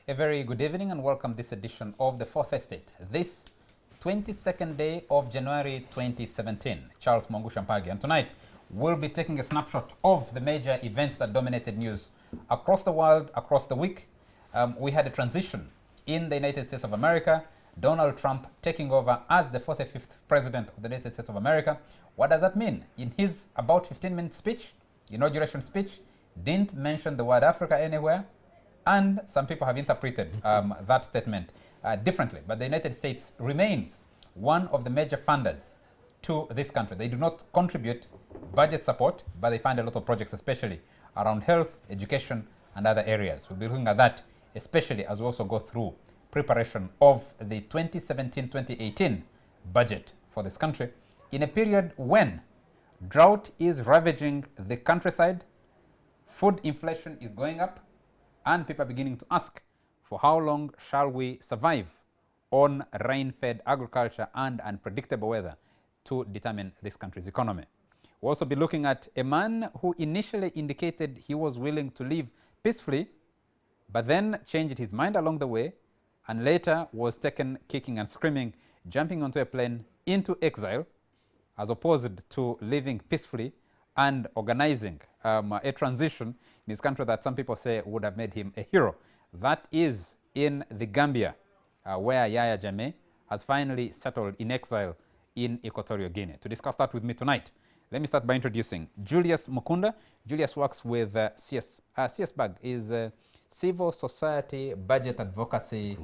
A very good evening and welcome this edition of the Fourth Estate. This 22nd day of January 2017. Charles Mongu Shampagi, and tonight we'll be taking a snapshot of the major events that dominated news across the world, across the week. We had a transition in the United States of America. Donald Trump taking over as the 45th president of the United States of America. What does that mean? In his about 15-minute speech, inauguration speech, didn't mention the word Africa anywhere. And some people have interpreted that statement differently. But the United States remains one of the major funders to this country. They do not contribute budget support, but they fund a lot of projects, especially around health, education, and other areas. We'll be looking at that, especially as we also go through preparation of the 2017-2018 budget for this country in a period when drought is ravaging the countryside, food inflation is going up, and people are beginning to ask, for how long shall we survive on rain-fed agriculture and unpredictable weather to determine this country's economy? We'll also be looking at a man who initially indicated he was willing to live peacefully, but then changed his mind along the way, and later was taken kicking and screaming, jumping onto a plane into exile, as opposed to living peacefully and organizing a transition in his country that some people say would have made him a hero. That is in the Gambia, where Yahya Jammeh has finally settled in exile in Equatorial Guinea. To discuss that with me tonight, let me start by introducing Julius Mukunda. Julius works with CSBAG, is a Civil Society Budget Advocacy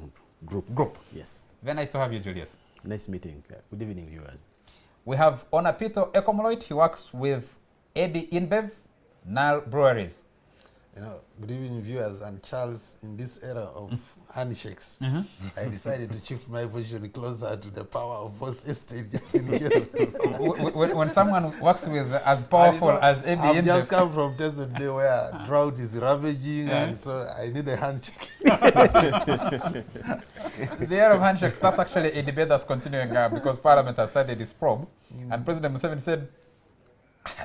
Group. Yes. Very nice to have you, Julius. Nice meeting. Good evening, viewers. We have Onapito Ekomoloit. He works with Eddie InBev, Nile Breweries. Good evening, viewers. And Charles, in this era of handshakes, I decided to shift my position closer to the power of Fourth Estate. When someone works with as powerful as Eddie I've InBev, just come from Desert Day where drought is ravaging, and so I need a handshake. The era of handshakes, that's actually a debate that's continuing because Parliament has started its probe, and President Museveni said,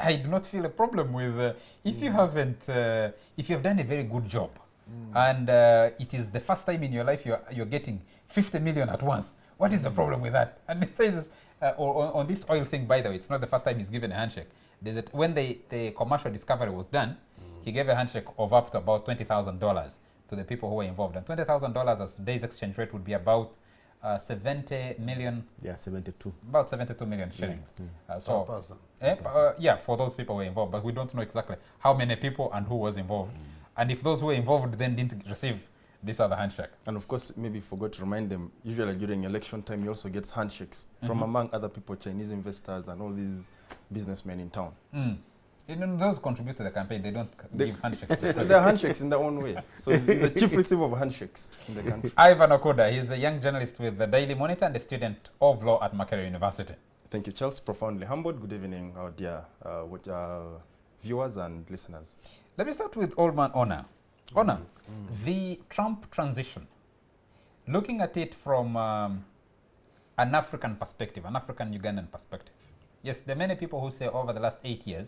I do not feel a problem with if you haven't, if you have done a very good job, and it is the first time in your life you're getting 50 million at once. What is the problem with that? And he says, on this oil thing, by the way, it's not the first time he's given a handshake. When the commercial discovery was done, he gave a handshake of up to about $20,000 to the people who were involved. And $20,000 as today's exchange rate would be about 70 million. Yeah, 72. About 72 million shillings. Yeah, for those people who were involved, but we don't know exactly how many people and who was involved. And if those who were involved then didn't receive this other handshake. And of course, maybe forgot to remind them, usually during election time, you also get handshakes from among other people, Chinese investors and all these businessmen in town. Those contribute to the campaign, they don't give handshakes. They're handshakes in their own way. So it's the chief receiver of handshakes in the country. Ivan Okuda, he's a young journalist with the Daily Monitor and a student of law at Makerere University. Thank you, Charles. Profoundly humbled. Good evening, our dear viewers and listeners. Let me start with Old Man Ona. Ona, the Trump transition, looking at it from an African perspective, an African Ugandan perspective. Yes, there are many people who say over the last 8 years,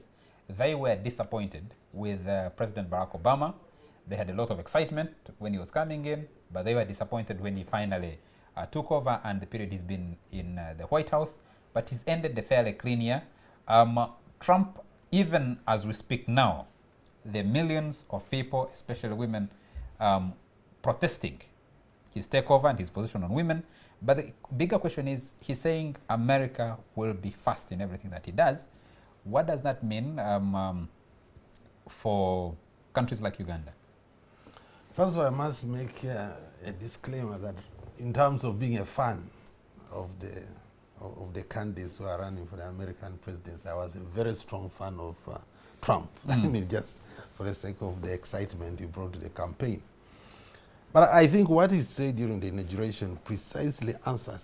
they were disappointed with President Barack Obama. They had a lot of excitement when he was coming in, but they were disappointed when he finally took over and the period he's been in the White House. But he's ended the fairly clean year. Trump, even as we speak now, the millions of people, especially women, protesting his takeover and his position on women. But the bigger question is, he's saying America will be first in everything that he does. What does that mean for countries like Uganda? First of all, I must make a disclaimer that in terms of being a fan of the candidates who are running for the American presidency, I was a very strong fan of Trump. I mean, just for the sake of the excitement he brought to the campaign. But I think what he said during the inauguration precisely answers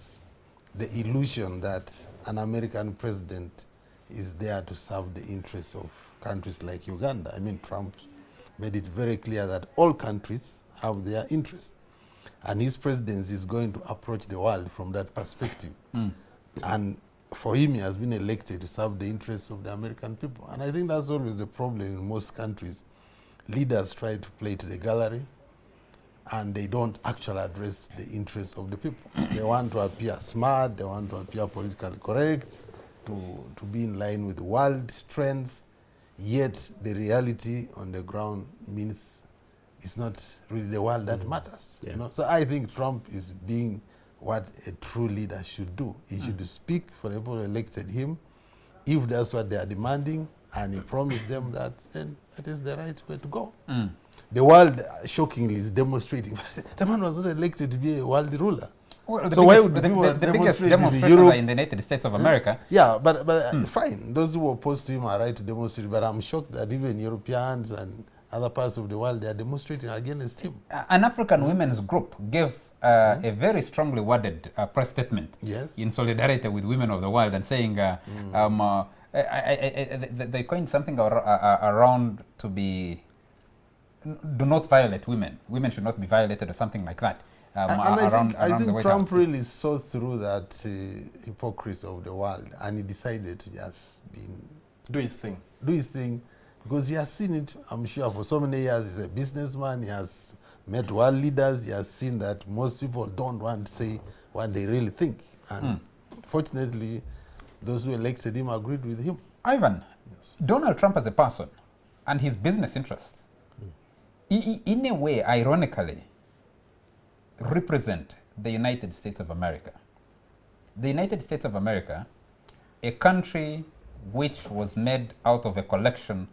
the illusion that an American president is there to serve the interests of countries like Uganda. I mean, Trump made it very clear that all countries have their interests, and his presidency is going to approach the world from that perspective. And for him, he has been elected to serve the interests of the American people. And I think that's always the problem in most countries. Leaders try to play to the gallery, and they don't actually address the interests of the people. They want to appear smart, they want to appear politically correct, to be in line with world trends, yet the reality on the ground means it's not really the world that matters. Yeah. You know? So I think Trump is being what a true leader should do. He should speak for the people who elected him. If that's what they are demanding, and he promised them that, then that is the right way to go. The world, shockingly, is demonstrating. The man was not elected to be a world ruler. Well, so why would the people biggest demonstrate demonstrators in Europe? are in the United States of America. Yeah, but fine. Those who oppose to him are right to demonstrate. But I'm shocked that even Europeans and other parts of the world, they are demonstrating against him. An African women's group gave a very strongly worded press statement in solidarity with women of the world and saying they coined something around to be do not violate women. Women should not be violated or something like that. I think Trump really saw through that hypocrisy of the world, and he decided to just do his thing. Do his thing, because he has seen it, I'm sure, for so many years. He's a businessman. He has met world leaders. He has seen that most people don't want to say what they really think. And fortunately, those who elected him agreed with him. Ivan, Donald Trump as a person and his business interests, in a way, ironically, represent the United States of America. The United States of America, a country which was made out of a collection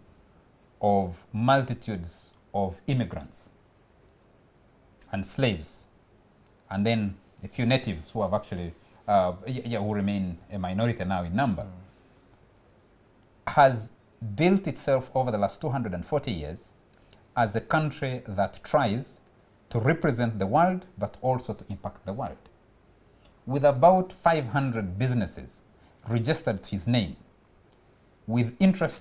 of multitudes of immigrants and slaves, and then a few natives who have actually, who remain a minority now in number, has built itself over the last 240 years as a country that tries to represent the world, but also to impact the world. With about 500 businesses registered to his name, with interests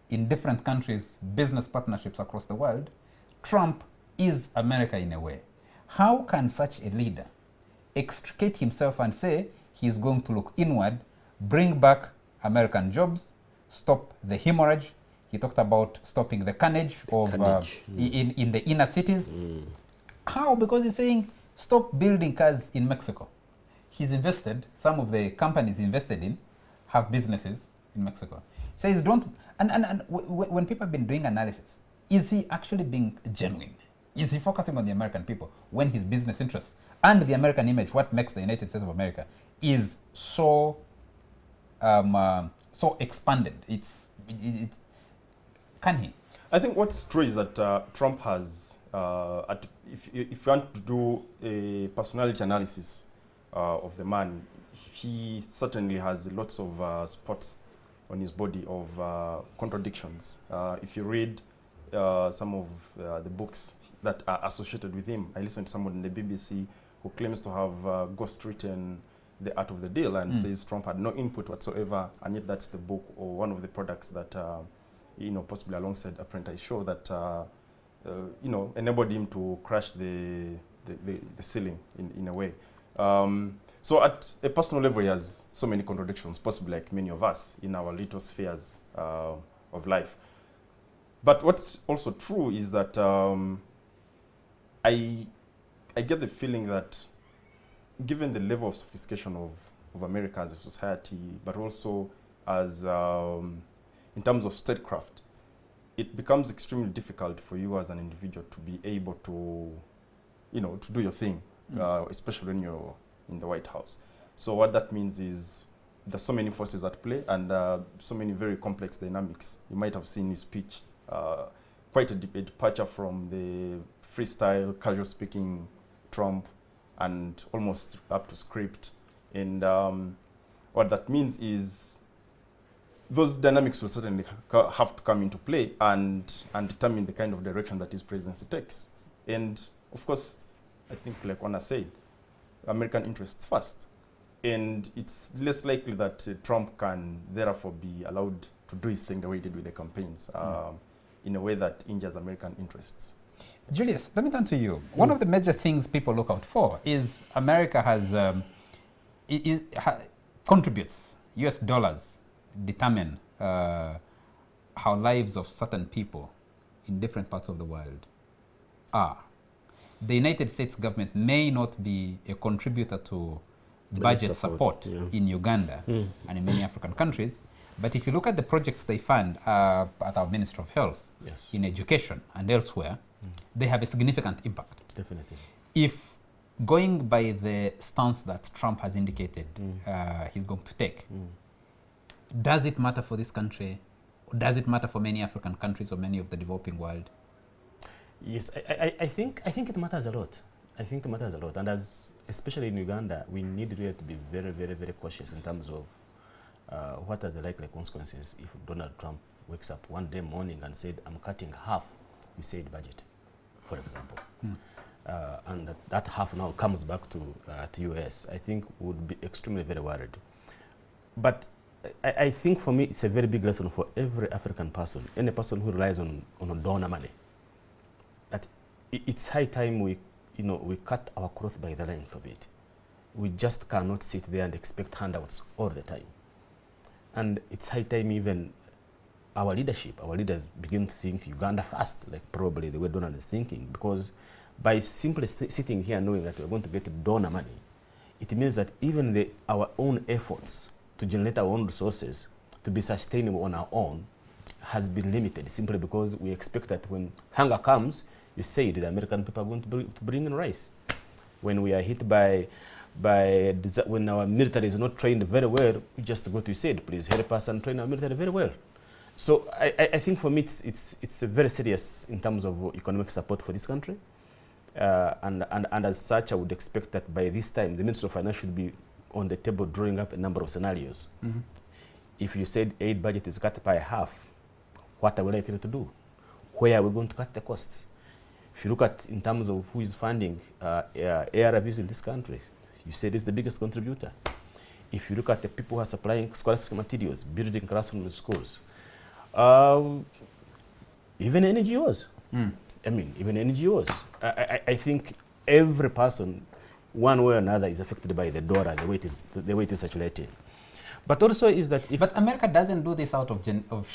in different countries, business partnerships across the world, Trump is America in a way. How can such a leader extricate himself and say he's going to look inward, bring back American jobs, stop the hemorrhage? He talked about stopping the carnage of in the inner cities. How? Because he's saying stop building cars in Mexico. He's invested, some of the companies he invested in have businesses in Mexico. Says don't, and when people have been doing analysis, is he actually being genuine? Is he focusing on the American people when his business interests and the American image, what makes the United States of America, is so so expanded? Can he? I think what's true is that Trump has, if you want to do a personality analysis of the man, he certainly has lots of spots on his body of contradictions. If you read some of the books that are associated with him, I listened to someone in the BBC who claims to have ghostwritten The Art of the Deal and says Trump had no input whatsoever, and yet that's the book or one of the products that possibly alongside Apprentice show that enabled him to crash the ceiling in a way. So at a personal level, he has so many contradictions, possibly like many of us in our little spheres of life. But what's also true is that I get the feeling that given the level of sophistication of America as a society, but also as in terms of statecraft, it becomes extremely difficult for you as an individual to be able to, to do your thing, especially when you're in the White House. So what that means is there's so many forces at play and so many very complex dynamics. You might have seen his speech, quite a departure from the freestyle, casual speaking Trump and almost up to script. And what that means is those dynamics will certainly have to come into play and determine the kind of direction that his presidency takes. And of course, I think like Wana said, American interests first. And it's less likely that Trump can therefore be allowed to do his thing the way he did with the campaigns in a way that injures American interests. Julius, let me turn to you. One of the major things people look out for is America contributes, US dollars determine how lives of certain people in different parts of the world are. the United States government may not be a contributor to budget support in Uganda and in many African countries, but if you look at the projects they fund at our Ministry of Health, in education and elsewhere, they have a significant impact. Definitely. If going by the stance that Trump has indicated he's going to take, does it matter for this country? Does it matter for many African countries or many of the developing world? Yes, I think it matters a lot. I think it matters a lot, and especially in Uganda, we need really to be very, very, very cautious in terms of what are the likely consequences if Donald Trump wakes up one day morning and said, "I'm cutting half the said budget," for example, and that half now comes back to US. I think would be extremely very worried. But I think for me, it's a very big lesson for every African person, any person who relies on donor money. That it's high time we cut our cloth by the length of it. We just cannot sit there and expect handouts all the time. And it's high time even our leaders begin to think Uganda first, like probably the way Donald is thinking, because by simply sitting here knowing that we're going to get donor money, it means that even our own efforts to generate our own resources to be sustainable on our own has been limited, simply because we expect that when hunger comes, you say the American people are going to bring in rice. When we are hit when our military is not trained very well, we just go to said, please help us and train our military very well. So I think for me it's very serious in terms of economic support for this country, and as such, I would expect that by this time the Minister of Finance should be on the table drawing up a number of scenarios. If you said aid budget is cut by half, what are we likely to do? Where are we going to cut the costs? If you look at in terms of who is funding ARVs in this country, you said it's the biggest contributor. If you look at the people who are supplying scholastic materials, building classrooms, schools, even NGOs. I mean, even NGOs. I think every person, one way or another, is affected by the dollar, the way it is circulating. But also is that if... But America doesn't do this out of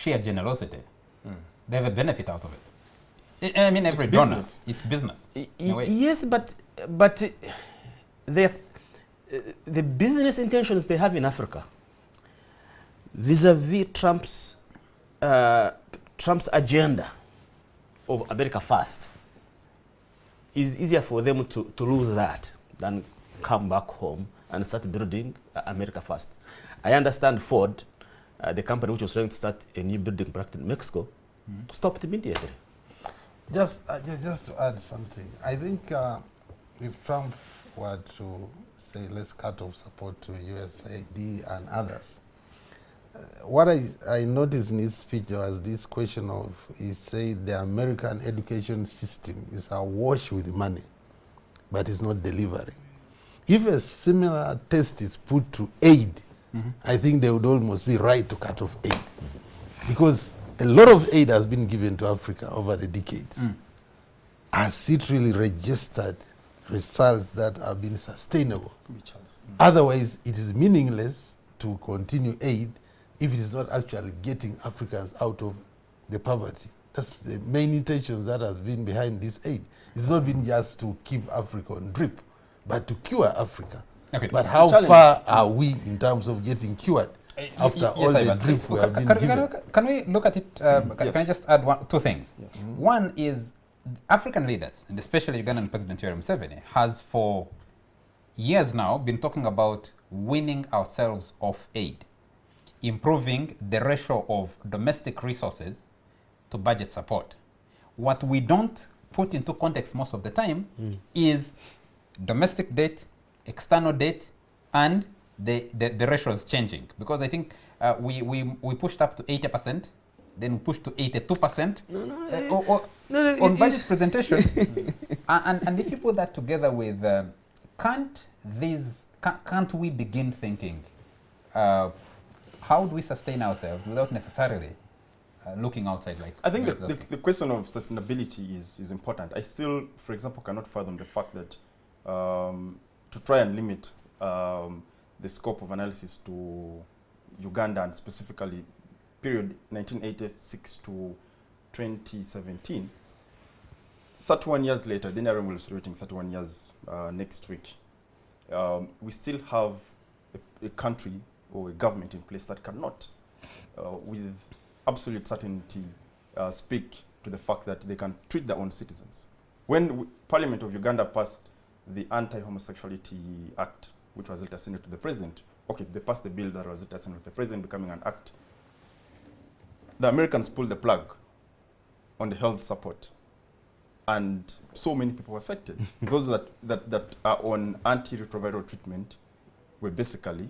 sheer generosity. They have a benefit out of it. I mean, every donor, it's business. Yes, but the business intentions they have in Africa, vis-a-vis Trump's agenda of America first, is easier for them to lose that than come back home and start building America first. I understand Ford, the company which was trying to start a new building project in Mexico, stopped immediately. Just to add something, I think if Trump were to say, let's cut off support to USAID and others, what I noticed in his speech was this question of, he said the American education system is awash with money, but it's not delivering. If a similar test is put to aid, I think they would almost be right to cut off aid. Because a lot of aid has been given to Africa over the decades. Has it really registered results that have been sustainable? Otherwise, it is meaningless to continue aid if it is not actually getting Africans out of the poverty. That's the main intention that has been behind this aid. It's not been just to keep Africa on drip, but to cure Africa. Okay. But how far are we in terms of getting cured after all the drip we have been given? Can we look at it? Can I just add two things? One is African leaders, and especially Ugandan President Yoweri Museveni, has for years now been talking about weaning ourselves off aid, improving the ratio of domestic resources to budget support. What we don't put into context most of the time is domestic debt, external debt, and the ratio is changing. Because I think we pushed up to 80%, then we pushed to 82% on budget presentation. And if you put that together with, can't we begin thinking, how do we sustain ourselves without necessarily looking outside? Like I think the question of sustainability is important. I still, for example, cannot fathom the fact that to try and limit the scope of analysis to Uganda, and specifically period 1986 to 2017, 31 years later, the NRM will be celebrating 31 years next week. We still have a country or a government in place that cannot, with absolute certainty, speak to the fact that they can treat their own citizens. When Parliament of Uganda passed the Anti-Homosexuality Act, which was later sent to the president, okay, they passed the bill that was later sent to the president, becoming an act. The Americans pulled the plug on the health support, and so many people were affected. Those that are on antiretroviral treatment were basically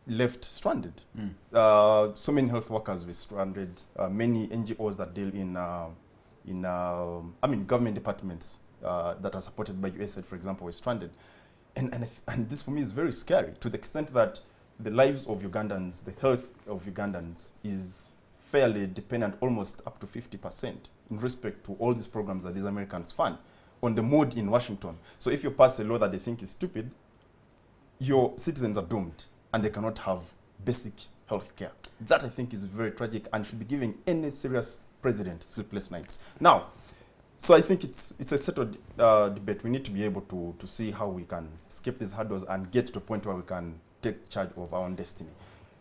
left stranded. So many health workers were stranded. Many NGOs that deal in government departments that are supported by USAID, for example, were stranded. And this for me is very scary, to the extent that the lives of Ugandans, the health of Ugandans is fairly dependent, almost up to 50%, in respect to all these programs that these Americans fund, on the mood in Washington. So if you pass a law that they think is stupid, your citizens are doomed, and they cannot have basic health care. That, I think, is very tragic and should be giving any serious president sleepless nights. Now, so I think it's a settled debate. We need to be able to see how we can skip these hurdles and get to a point where we can take charge of our own destiny.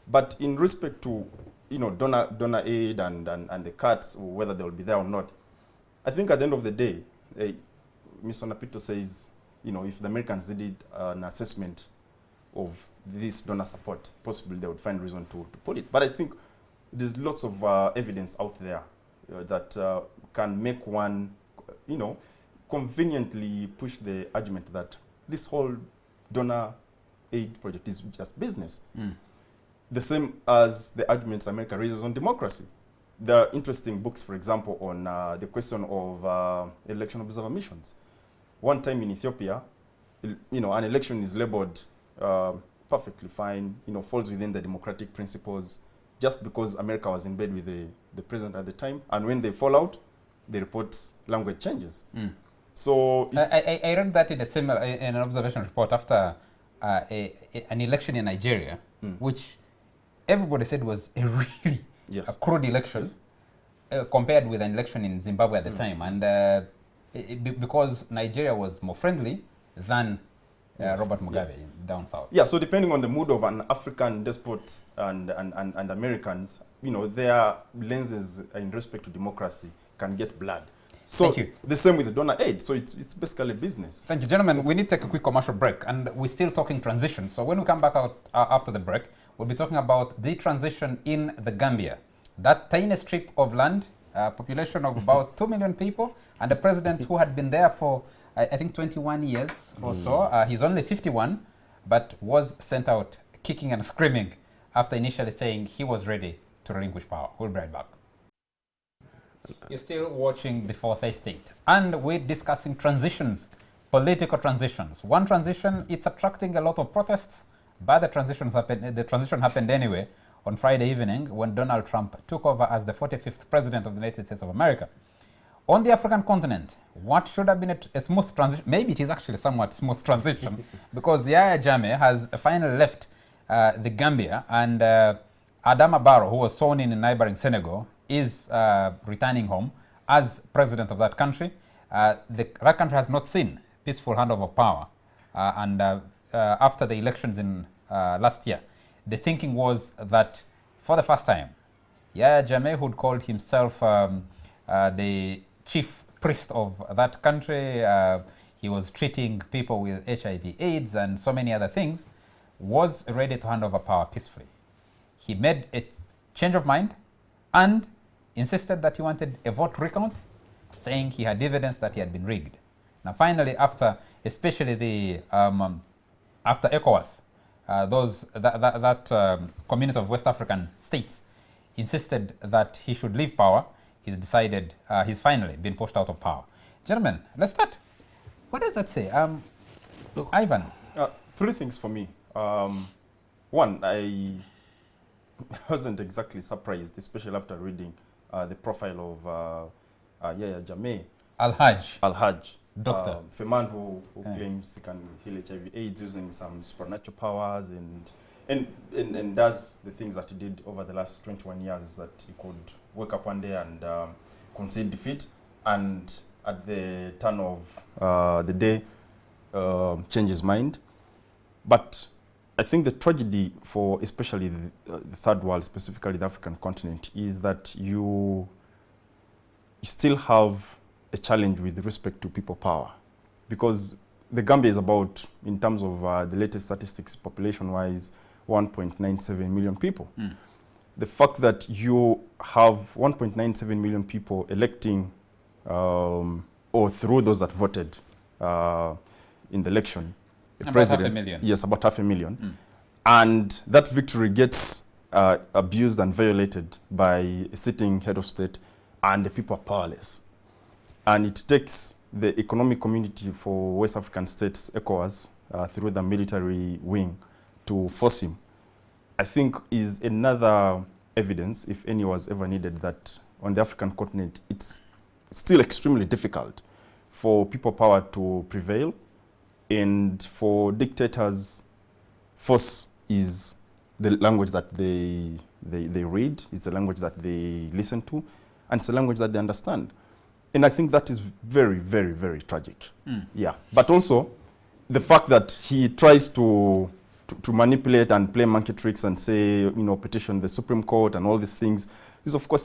But in respect to donor aid and the cuts, or whether they will be there or not, I think at the end of the day, Mr. Napito says, if the Americans did an assessment of this donor support, possibly they would find reason to pull it. But I think there's lots of evidence out there that can make one, conveniently push the argument that this whole donor aid project is just business. The same as the arguments America raises on democracy. There are interesting books, for example, on the question of election observer missions. One time in Ethiopia, an election is labeled perfectly fine, falls within the democratic principles, just because America was in bed with the president at the time. And when they fall out, the report language changes. So I read that in in an observation report after an election in Nigeria, which everybody said was a really a crude election compared with an election in Zimbabwe at the time, and because Nigeria was more friendly than Robert Mugabe down south. Yeah, so depending on the mood of an African despot and Americans, their lenses in respect to democracy can get blurred. So Thank you. The same with the donor aid. So it's basically business. Thank you, gentlemen. We need to take a quick commercial break, and we're still talking transition. So when we come back out after the break, we'll be talking about the transition in the Gambia. That tiny strip of land, population of about 2 million people, and a president who had been there for, I think, 21 years or so. He's only 51, but was sent out kicking and screaming after initially saying he was ready to relinquish power. We'll be right back. You're still watching the Fourth Estate, and we're discussing transitions, political transitions. One transition, it's attracting a lot of protests, but the transition happened anyway on Friday evening when Donald Trump took over as the 45th President of the United States of America. On the African continent, what should have been a smooth transition, maybe it is actually somewhat smooth transition, because Yahya Jammeh has finally left the Gambia, and Adama Barrow, who was sworn in neighboring Senegal, is returning home as president of that country. That country has not seen peaceful handover of power, and after the elections in last year, the thinking was that for the first time, Yahya Jammeh, who called himself the chief priest of that country, he was treating people with HIV/AIDS and so many other things, was ready to hand over power peacefully. He made a change of mind and insisted that he wanted a vote recount, saying he had evidence that he had been rigged. Now finally, after especially the after ECOWAS, that community of West African states insisted that he should leave power, he's decided he's finally been pushed out of power. Gentlemen, let's start. What does that say? Look, Ivan. Three things for me. One, I wasn't exactly surprised, especially after reading the profile of Yahya Jammeh. Al-Hajj. Doctor. A man who claims he can heal HIV/AIDS using some supernatural powers and does the things that he did over the last 21 years, that he could wake up one day and concede defeat and at the turn of the day change his mind. But I think the tragedy for especially the third world, specifically the African continent, is that you still have a challenge with respect to people power, because the Gambia is about, in terms of the latest statistics, population-wise, 1.97 million people. The fact that you have 1.97 million people electing, or through those that voted in the election, the about president, 500,000. yes, about 500,000, and that victory gets abused and violated by a sitting head of state, and the people are powerless. And it takes the economic community for West African states, ECOWAS, through the military wing, to force him, I think is another evidence, if any was ever needed, that on the African continent it's still extremely difficult for people power to prevail, and for dictators, force is the language that they read, it's the language that they listen to, and it's the language that they understand. And I think that is very, very, very tragic. Yeah, but also the fact that he tries to manipulate and play monkey tricks and say, you know, petition the Supreme Court and all these things is, of course,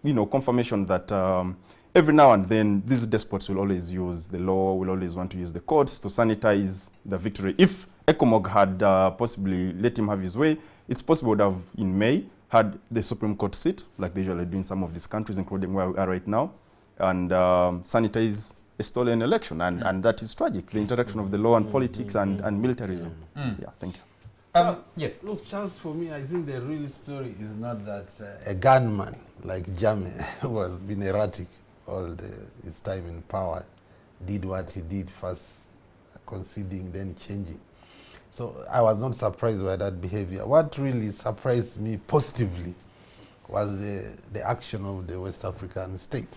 you know, confirmation that every now and then these despots will always use the law, will always want to use the courts to sanitize the victory. If ECOMOG had possibly let him have his way, it's possible to have, in May, had the Supreme Court sit, like they usually do in some of these countries, including where we are right now, and sanitize a stolen election, and that is tragic, the interaction of the law and politics and militarism. Yeah, thank you. Yes. Look, Charles, for me, I think the real story is not that a gunman like Jammeh, who has been erratic all his time in power, did what he did, first conceding, then changing. So I was not surprised by that behavior. What really surprised me positively was the action of the West African states.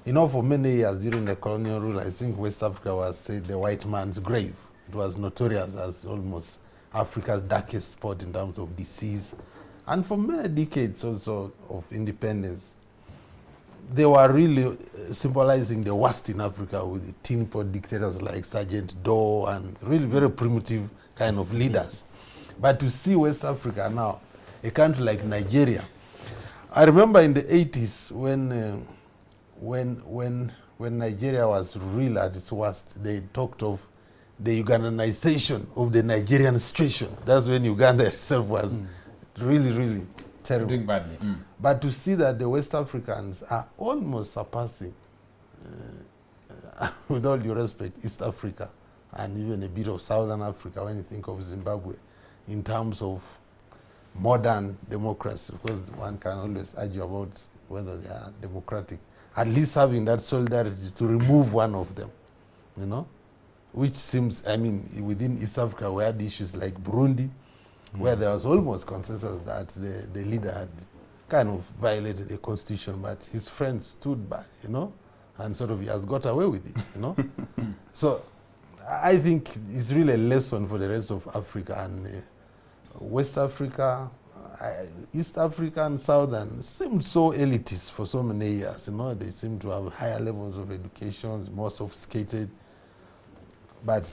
You know, for many years during the colonial rule, I think West Africa was said the white man's grave. It was notorious as almost Africa's darkest spot in terms of disease. And for many decades also of independence, they were really symbolizing the worst in Africa, with tin pot dictators like Sergeant Doe and really very primitive kind of leaders. But to see West Africa now, a country like Nigeria, I remember in the 80s when Nigeria was real at its worst, they talked of the Ugandanization of the Nigerian situation. That's when Uganda itself was really, really terrible. Doing badly. But to see that the West Africans are almost surpassing, with all due respect, East Africa and even a bit of Southern Africa when you think of Zimbabwe, in terms of modern democracy, because one can always argue about whether they are democratic. At least having that solidarity to remove one of them, you know, which seems, I mean, within East Africa we had issues like Burundi, where there was almost consensus that the leader had kind of violated the constitution, but his friends stood by, you know, and sort of he has got away with it, you know. So I think it's really a lesson for the rest of Africa and West Africa. East Africa and Southern seemed so elitist for so many years, you know. They seem to have higher levels of education, more sophisticated. But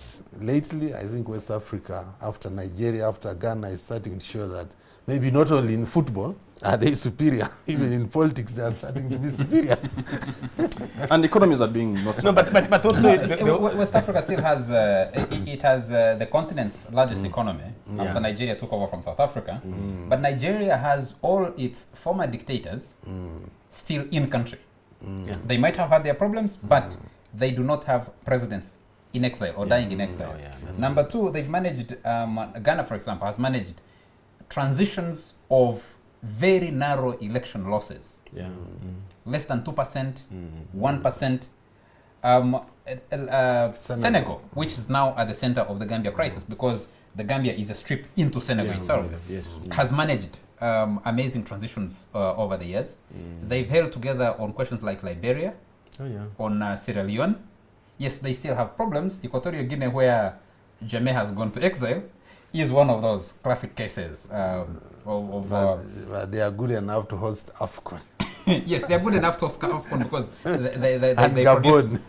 lately, I think West Africa, after Nigeria, after Ghana, is starting to show that maybe not only in football are they superior, even in politics they are starting to be superior. And economies are being not. No, but also West Africa still has it has the continent's largest economy after Nigeria took over from South Africa. But Nigeria has all its former dictators still in country. They might have had their problems, but they do not have presidents in exile or dying in exile. Number two, they've managed, Ghana for example, has managed transitions of very narrow election losses. Less than 2%, 1%. Senegal, which is now at the center of the Gambia crisis, because the Gambia is a strip into Senegal itself, has managed amazing transitions over the years. They've held together on questions like Liberia, on Sierra Leone. Yes, they still have problems. Equatorial Guinea, where Jammeh has gone to exile, is one of those classic cases they are good enough to host AFCON. Yes, they're good enough to AFCON because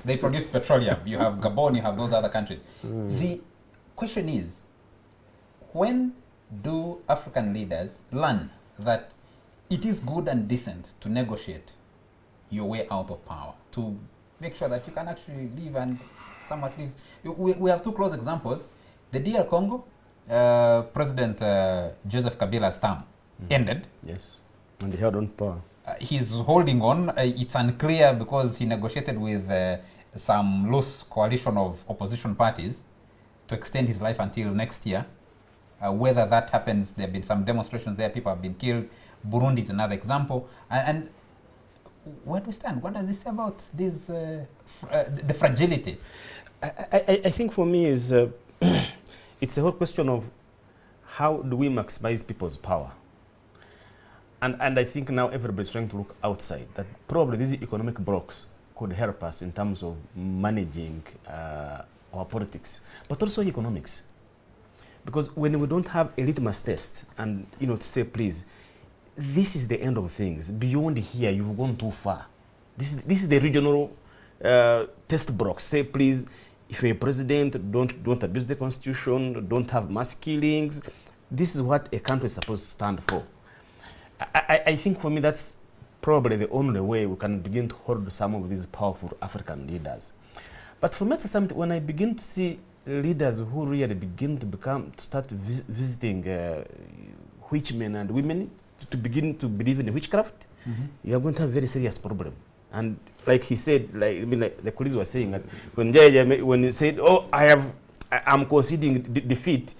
they produce petroleum. You have Gabon, you have those other countries. The question is, when do African leaders learn that it is good and decent to negotiate your way out of power, to make sure that you can actually live and somewhat live? We have two close examples. The DR Congo, President Joseph Kabila's term ended. Yes, and he held on power. He's holding on. It's unclear because he negotiated with some loose coalition of opposition parties to extend his life until next year. Whether that happens, there have been some demonstrations there, people have been killed. Burundi is another example. And where do we stand? What does this say about this, the fragility? I think for me is it's a whole question of how do we maximize people's power. And I think now everybody's trying to look outside, that probably these economic blocks could help us in terms of managing our politics, but also economics. Because when we don't have a litmus test and to say, please, this is the end of things. Beyond here, you've gone too far. This is the regional test box. Say, please, if you're a president, don't abuse the constitution, don't have mass killings. This is what a country is supposed to stand for. I think for me that's probably the only way we can begin to hold some of these powerful African leaders. But for me, when I begin to see leaders who really begin to start visiting witchmen and women to begin to believe in witchcraft, you are going to have a very serious problem. And like he said, like the colleagues were saying, that when he said, "Oh, I'm conceding defeat,"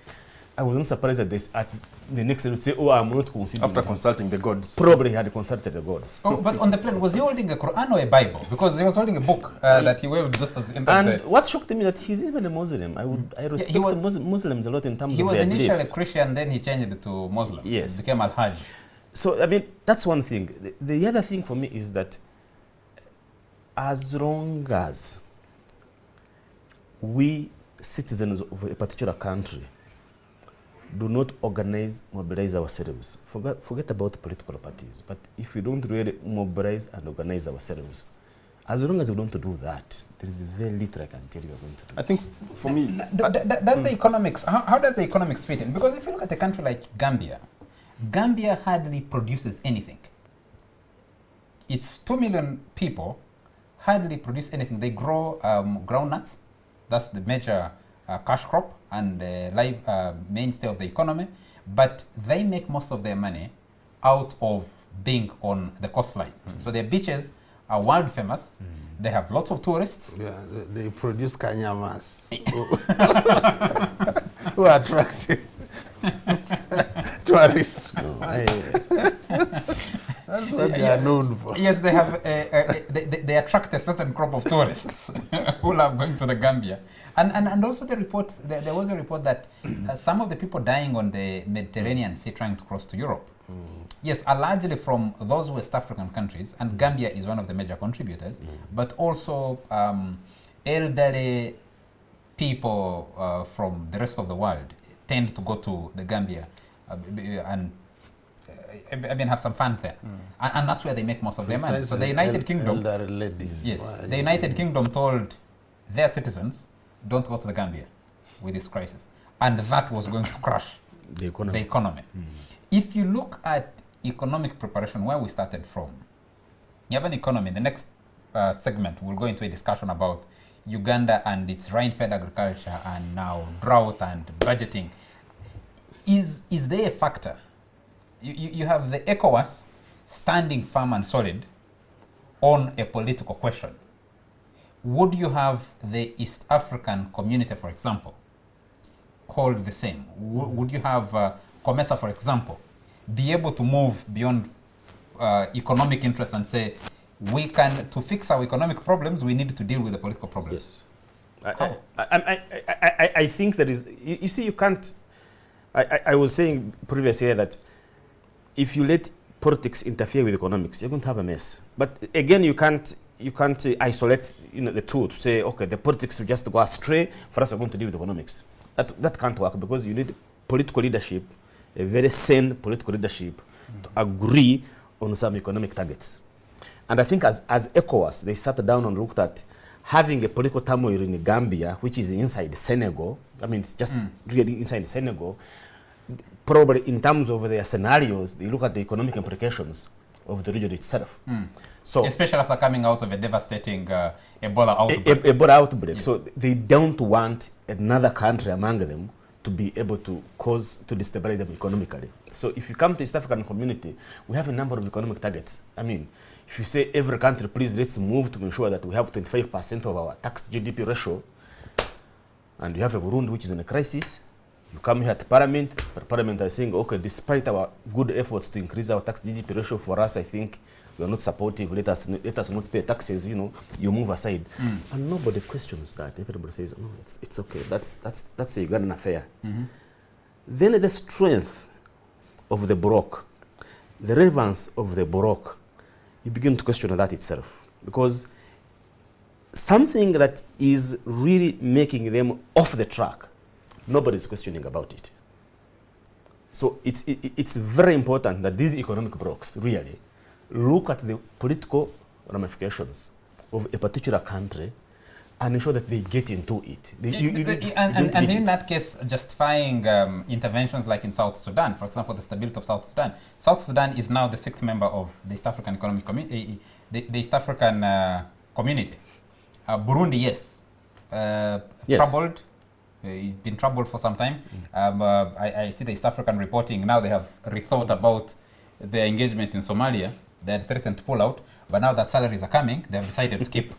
I was not surprised that at the next level say, "Oh, I'm not conceding." After consulting the gods. Probably he had consulted the gods. Oh, but on the plane, was he holding a Quran or a Bible? Because he was holding a book that he waved just as in and what shocked me that he's even a Muslim. I respect Muslims a lot in terms of their beliefs. He was initially a Christian, then he changed it to Muslim. Yes. He became Al-Hajj. So, that's one thing. The other thing for me is that as long as we, citizens of a particular country, do not mobilize ourselves, forget about political parties, but if we don't really mobilize and organize ourselves, as long as we don't do that, there is very little I can tell you we're going to do. I think for me... That's the economics. How does the economics fit in? Because if you look at a country like Gambia, Gambia hardly produces anything. It's 2 million people, hardly produce anything. They grow groundnuts. That's the major cash crop and the mainstay of the economy. But they make most of their money out of being on the coastline. So their beaches are world famous. They have lots of tourists. Yeah, they produce kanyamas who are attractive tourists. That's what they are known for. Yes, they have. They attract a certain crop of tourists who love going to the Gambia. And also the report. There was a report that some of the people dying on the Mediterranean Sea trying to cross to Europe, yes, are largely from those West African countries, and Gambia is one of the major contributors. But also elderly people from the rest of the world tend to go to the Gambia and have some fun there, and that's where they make most of their money. So the United Kingdom, yes, the United Kingdom told their citizens, don't go to the Gambia with this crisis, and that was going to crush the economy. If you look at economic preparation, where we started from, you have an economy. In the next segment, we'll go into a discussion about Uganda and its rain-fed agriculture and now drought and budgeting. Is there a factor? You have the ECOWAS standing firm and solid on a political question. Would you have the East African community, for example, hold the same? Would you have COMESA, for example, be able to move beyond economic interest and say, to fix our economic problems, we need to deal with the political problems? Yes. I think that is, you see, you can't, I was saying previously that if you let politics interfere with economics, you're going to have a mess. But again, you can't isolate the two to say, okay, the politics will just go astray for us, we're going to deal with economics. That can't work, because you need political leadership, a very sane political leadership, to agree on some economic targets. And I think as ECOWAS, they sat down and looked at having a political turmoil in Gambia, which is inside Senegal. I mean, it's just really inside Senegal. Probably in terms of their scenarios, they look at the economic implications of the region itself. So, especially after coming out of a devastating Ebola outbreak. Ebola outbreak. Yes. So they don't want another country among them to be able to destabilize them economically. So if you come to the East African community, we have a number of economic targets. I mean, if you say every country, please let's move to ensure that we have 25% of our tax GDP ratio, and you have a Burundi which is in a crisis, you come here at Parliament, but Parliament are saying, okay, despite our good efforts to increase our tax GDP ratio, for us, I think we are not supportive, let us not pay taxes, you know, you move aside. And nobody questions that. Everybody says, no, it's okay, that's a Ugandan affair. Then the strength of the bloc, the relevance of the bloc, you begin to question that itself. Because something that is really making them off the track, nobody is questioning about it. So it's very important that these economic blocs really look at the political ramifications of a particular country and ensure that they get into it. And in that case, justifying interventions like in South Sudan, for example, the stability of South Sudan. South Sudan is now the 6th member of the East African Economic Community, the East African Community. Burundi, yes, troubled. It's been troubled for some time. I see the East African reporting now. They have rethought about their engagement in Somalia. They had threatened to pull out, but now that salaries are coming, they have decided to keep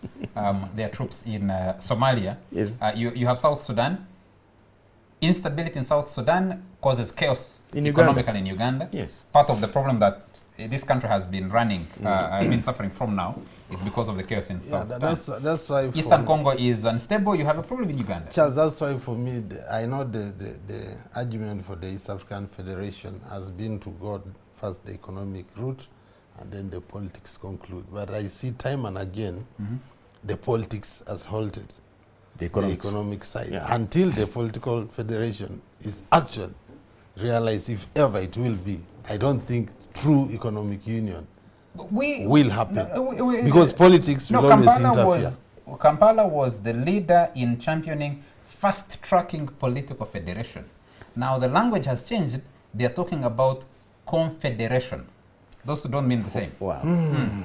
their troops in Somalia. Yes. You have South Sudan. Instability in South Sudan causes chaos in economically in Uganda. Yes. Part of the problem that this country has been running, has been suffering from now, is because of the chaos in South Sudan. That's why Eastern Congo is unstable. You have a problem in Uganda. Charles, that's why for me, I know the argument for the East African Federation has been to go first the economic route and then the politics conclude. But I see time and again, the politics has halted the economic side until the political federation is actually realized, if ever it will be. I don't think true economic union will happen because politics will always interfere. Kampala was the leader in championing fast-tracking political federation. Now the language has changed. They are talking about confederation. Those two don't mean the same. Wow.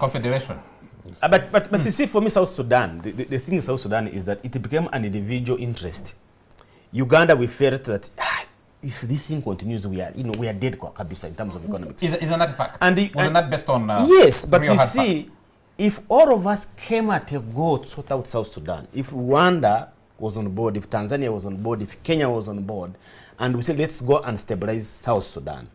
Confederation. But you see, for me, South Sudan, the thing in South Sudan is that it became an individual interest. Uganda, we felt that if this thing continues, we are dead kabisa in terms of economics. Isn't that a fact? And wasn't that based on yes, but real you hard see, facts? if all of us came at a go to sort out South Sudan, if Rwanda was on board, if Tanzania was on board, if Kenya was on board, and we said let's go and stabilize South Sudan,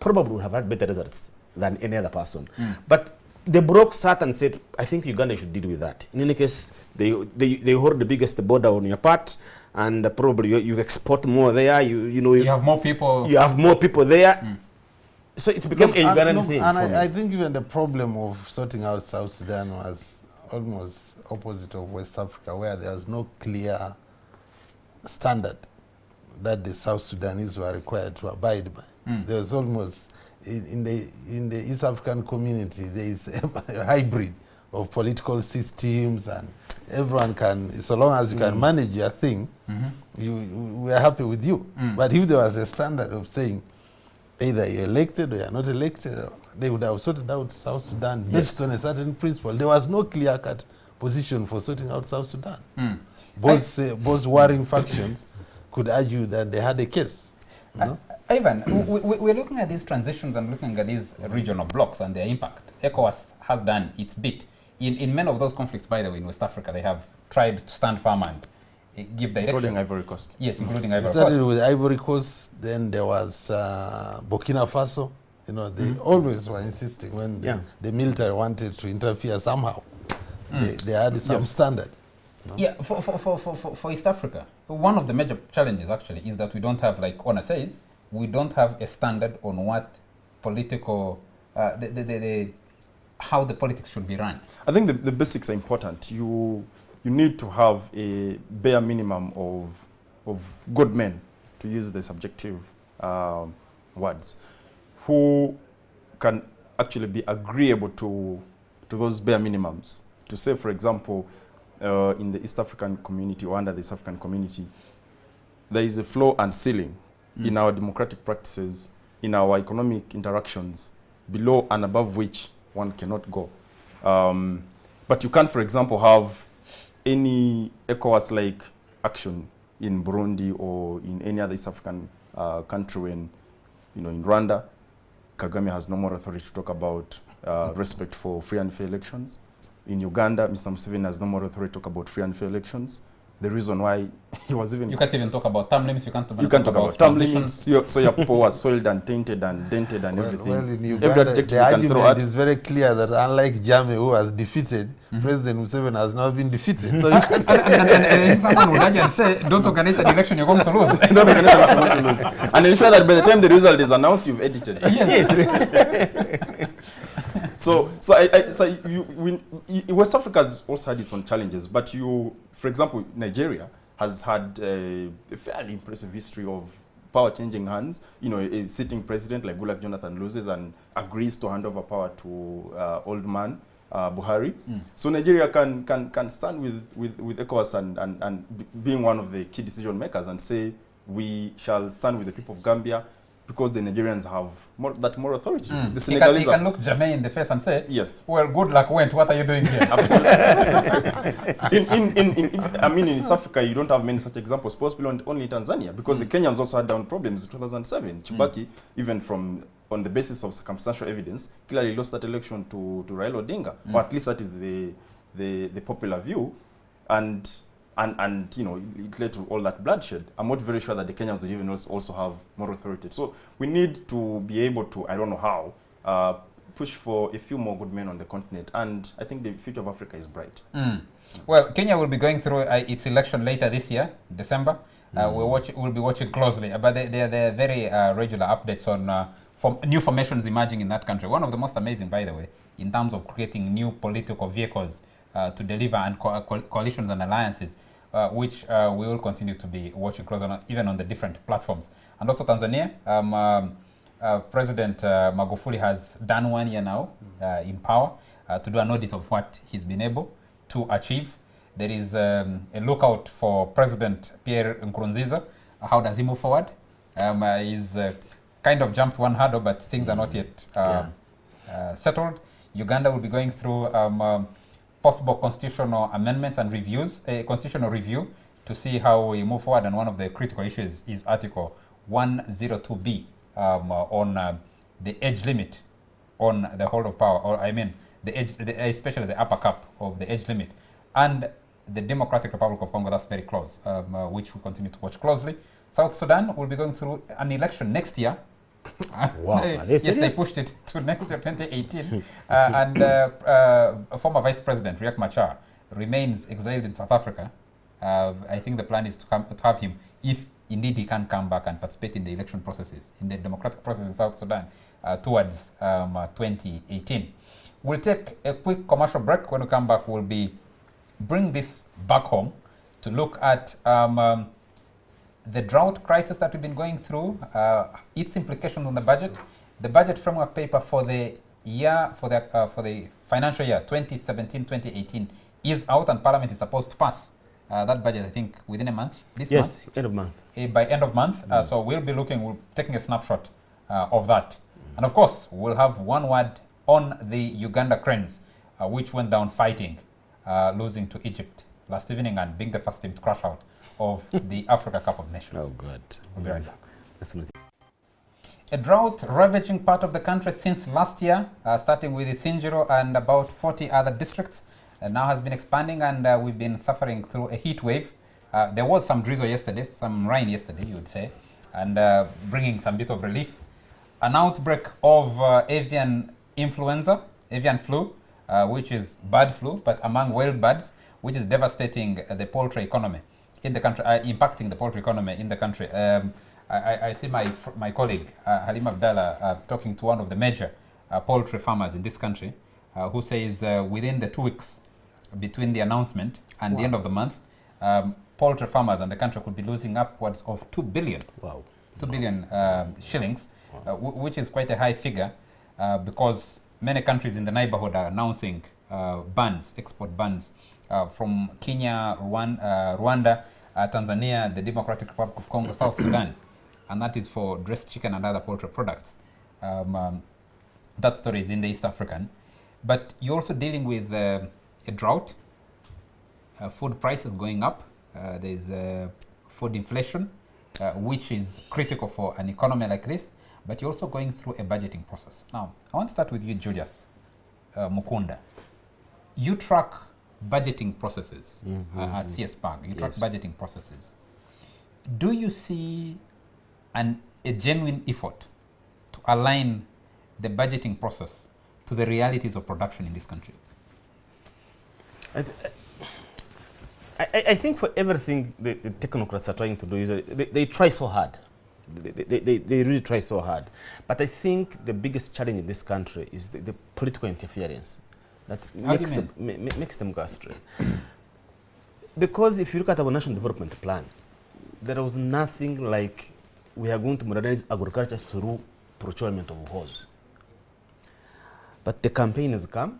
probably would have had better results than any other person. But the bloc sat and said, I think Uganda should deal with that. In any case, they hold the biggest border on your part, and probably you export more there. You have more people. You have more people there. So it became a Ugandan thing. And I think even the problem of sorting out South Sudan was almost opposite of West Africa, where there was no clear standard that the South Sudanese were required to abide by. There was almost in the East African community there is a hybrid of political systems, and everyone can, so long as you can manage your thing, we are happy with you. But if there was a standard of saying either you're elected or you're not elected, they would have sorted out South Sudan based on a certain principle. There was no clear-cut position for sorting out South Sudan. Both warring factions could argue that they had a case. Ivan, we're looking at these transitions and looking at these regional blocks and their impact. ECOWAS has done its bit. In many of those conflicts, by the way, in West Africa, they have tried to stand firm and give direction. Including Ivory Coast. Yes, including Ivory Coast. Started Coast. with Ivory Coast, then there was Burkina Faso. They always were insisting when the military wanted to interfere somehow. They had some standard. Yeah, for East Africa, one of the major challenges actually is that we don't have, like Ona said, we don't have a standard on what political, how the politics should be run. I think the basics are important. You need to have a bare minimum of good men, to use the subjective words, who can actually be agreeable to to those bare minimums. To say, for example, in the East African community or under the East African community, there is a floor and ceiling in our democratic practices, in our economic interactions, below and above which one cannot go. But you can't, for example, have any ECOWAS-like action in Burundi or in any other East African country when, in Rwanda, Kagame has no more authority to talk about respect for free and fair elections. In Uganda, Mr. Museveni has no more authority to talk about free and fair elections. The reason why he was even... You can't even talk about term limits, you can't talk about term limits. So your people were soiled and tainted and dented and everything. Well, in Uganda, the argument is very clear that unlike Jammeh, who was defeated, President Museveni has now been defeated. So you can and someone would argue and say, don't organize an election, you're going to lose. Don't organize an election, you're going to lose. And ensure that by the time the result is announced, you've edited. Yes. So West Africa has also had its own challenges, but for example, Nigeria has had a fairly impressive history of power changing hands. A sitting president like Goodluck Jonathan loses and agrees to hand over power to old man Buhari. So Nigeria can stand with ECOWAS and being one of the key decision makers and say we shall stand with the people of Gambia because the Nigerians have that more authority. The Senegalese he can look Jammeh in the face and say, yes, well, good luck went, what are you doing here? in East Africa, you don't have many such examples, possibly only in Tanzania, because the Kenyans also had down problems in 2007. Chibaki, even on the basis of circumstantial evidence, clearly lost that election to Raila Odinga, or at least that is the popular view, and it led to all that bloodshed. I'm not very sure that the Kenyans will even also have more authority. So we need to be able to, I don't know how, push for a few more good men on the continent, and I think the future of Africa is bright. Well, Kenya will be going through its election later this year, December. We'll be watching closely, but there are very regular updates on new formations emerging in that country. One of the most amazing, by the way, in terms of creating new political vehicles to deliver and coalitions and alliances, which we will continue to be watching closely on, even on the different platforms. And also Tanzania, President Magufuli has done 1 year now in power to do an audit of what he's been able to achieve. There is a lookout for President Pierre Nkurunziza. How does he move forward? He's kind of jumped one hurdle, but things are not yet settled. Uganda will be going through possible constitutional amendments and reviews, a constitutional review to see how we move forward. And one of the critical issues is Article 102B on the age limit on the hold of power, or I mean the age, especially the upper cap of the age limit. And the Democratic Republic of Congo, that's very close, which we continue to watch closely. South Sudan will be going through an election next year. Wow. Yes, they pushed it to next year, 2018. And former Vice President Riek Machar remains exiled in South Africa. I think the plan is to have him, if indeed he can come back and participate in the election processes, in the democratic process in South Sudan, towards 2018. We'll take a quick commercial break. When we come back, we'll bring this back home to look at the drought crisis that we've been going through, its implications on the budget framework paper for the financial year 2017-2018 is out, and Parliament is supposed to pass that budget, I think, within a month. Month? End of month. By end of month. So we'll be taking a snapshot of that. And of course, we'll have one word on the Uganda cranes, which went down fighting, losing to Egypt last evening and being the first team to crash out of the Africa Cup of Nations. Oh, God. We'll be right back. A drought ravaging part of the country since last year, starting with Isinjiro and about 40 other districts, now has been expanding, and we've been suffering through a heat wave. There was some drizzle yesterday, some rain yesterday, you would say, and bringing some bit of relief. An outbreak of avian influenza, avian flu, which is bird flu, but among wild birds, which is devastating the poultry economy in the country, impacting the poultry economy in the country. I see my colleague Halim Abdallah talking to one of the major poultry farmers in this country, who says within the 2 weeks between the announcement and the end of the month, poultry farmers in the country could be losing upwards of 2 billion. Wow. 2 billion shillings, which is quite a high figure, because many countries in the neighborhood are announcing bans, export bans from Kenya, Rwanda, Tanzania, the Democratic Republic of Congo, South Sudan, and that is for dressed chicken and other poultry products. That story is in the East African. But you're also dealing with a drought, food prices going up, there's food inflation, which is critical for an economy like this, but you're also going through a budgeting process. Now, I want to start with you, Julius Mukunda. You track budgeting processes at CS Bank. You track budgeting processes. Do you see a genuine effort to align the budgeting process to the realities of production in this country? I think for everything the technocrats are trying to do is they try so hard. They really try so hard. But I think the biggest challenge in this country is the political interference that makes them go astray. Because if you look at our national development plan, there was nothing like we are going to modernize agriculture through procurement of hose. But the campaign has come,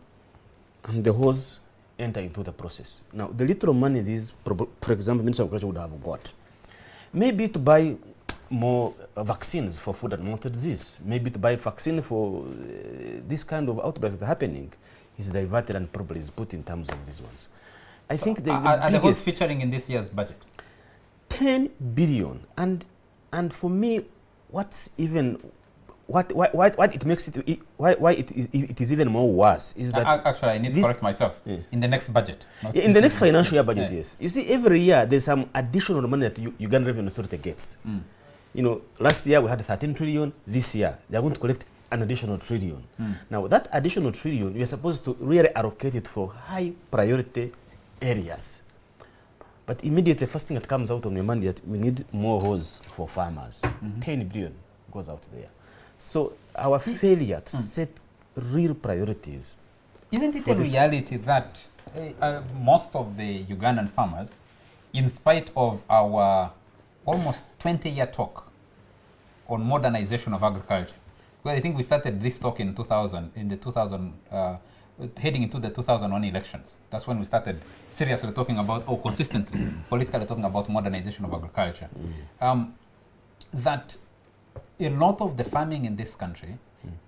and the hose enter into the process. Now, the little money this, for example, Minister of Agriculture would have got, maybe to buy more vaccines for food and water disease, maybe to buy vaccine for this kind of outbreak that's happening, is diverted and probably is put in terms of these ones. I think are the hose featuring in this year's budget? 10 billion, and for me, what's even what it makes it why it is even more worse is that actually I need to correct myself. Yes. In the next budget, in the next financial year budget, yes. You see, every year there's some additional money that Ugandan Revenue Authority gets. You know, last year we had 13 trillion. This year they are going to collect an additional trillion. Now that additional trillion, we are supposed to really allocate it for high priority areas. But immediately, the first thing that comes out on your mind is that we need more hose for farmers. 10 billion goes out there. So our failure to set real priorities. Isn't it a reality that most of the Ugandan farmers, in spite of our almost 20-year talk on modernization of agriculture, well, I think we started this talk in 2000, heading into the 2001 elections. That's when we started seriously talking about, or consistently, politically talking about modernization of agriculture. That a lot of the farming in this country,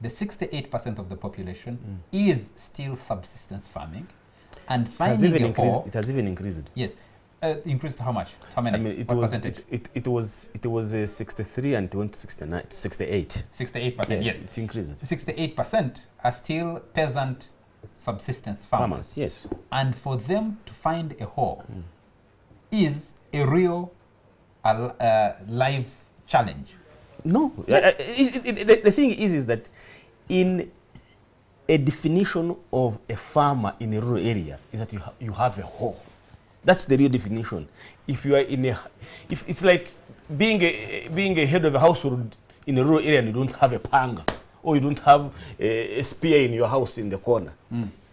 the 68% of the population is still subsistence farming, and finding it has even increased. Yes, increased how much? How many? I mean, what percentage? It was 63 and it went to 68. 68%. Yes, it's increased. 68% are still peasant subsistence farmers. Yes, and for them to find a hole is a real live challenge. No, the thing is that in a definition of a farmer in a rural area is that you have a hole. That's the real definition. If you are in if it's like being a head of a household in a rural area and you don't have a panga, or you don't have a spear in your house in the corner.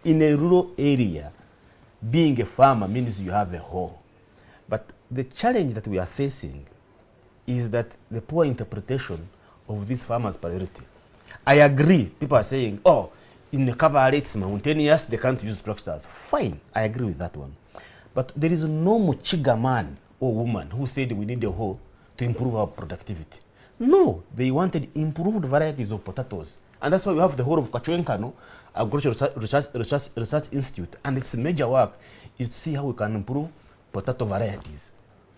In a rural area, being a farmer means you have a hole. But the challenge that we are facing is that the poor interpretation of this farmer's priority. I agree. People are saying, oh, in the cover rates mountainous, they can't use tractors. Fine, I agree with that one. But there is no Muchiga man or woman who said we need a hole to improve our productivity. No, they wanted improved varieties of potatoes. And that's why we have the whole of Kachwenkano Agricultural Research Institute. And its major work is to see how we can improve potato varieties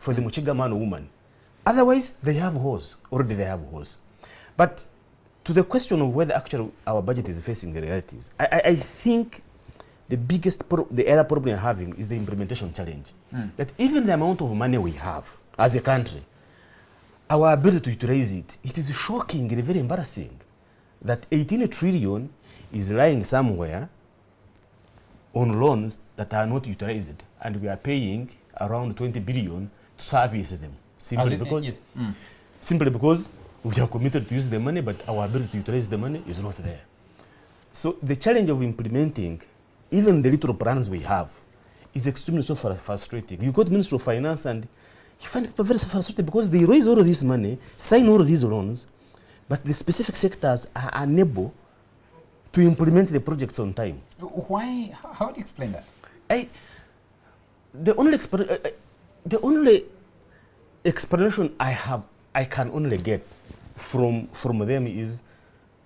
for the Muchiga man or woman. Otherwise, they have holes. Already they have holes. But to the question of whether actually our budget is facing the realities, I think the other problem we're having is the implementation challenge. That even the amount of money we have as a country, our ability to utilize it is shocking and very embarrassing. That 18 trillion is lying somewhere on loans that are not utilized, and we are paying around 20 billion to service them. Simply because we are committed to use the money, but our ability to utilize the money is not there. So the challenge of implementing even the little plans we have is extremely so frustrating. You go to the Ministry of Finance and you find it very frustrating because they raise all of this money, sign all of these loans, but the specific sectors are unable to implement the projects on time. Why? How do you explain that? The only explanation I can only get from them is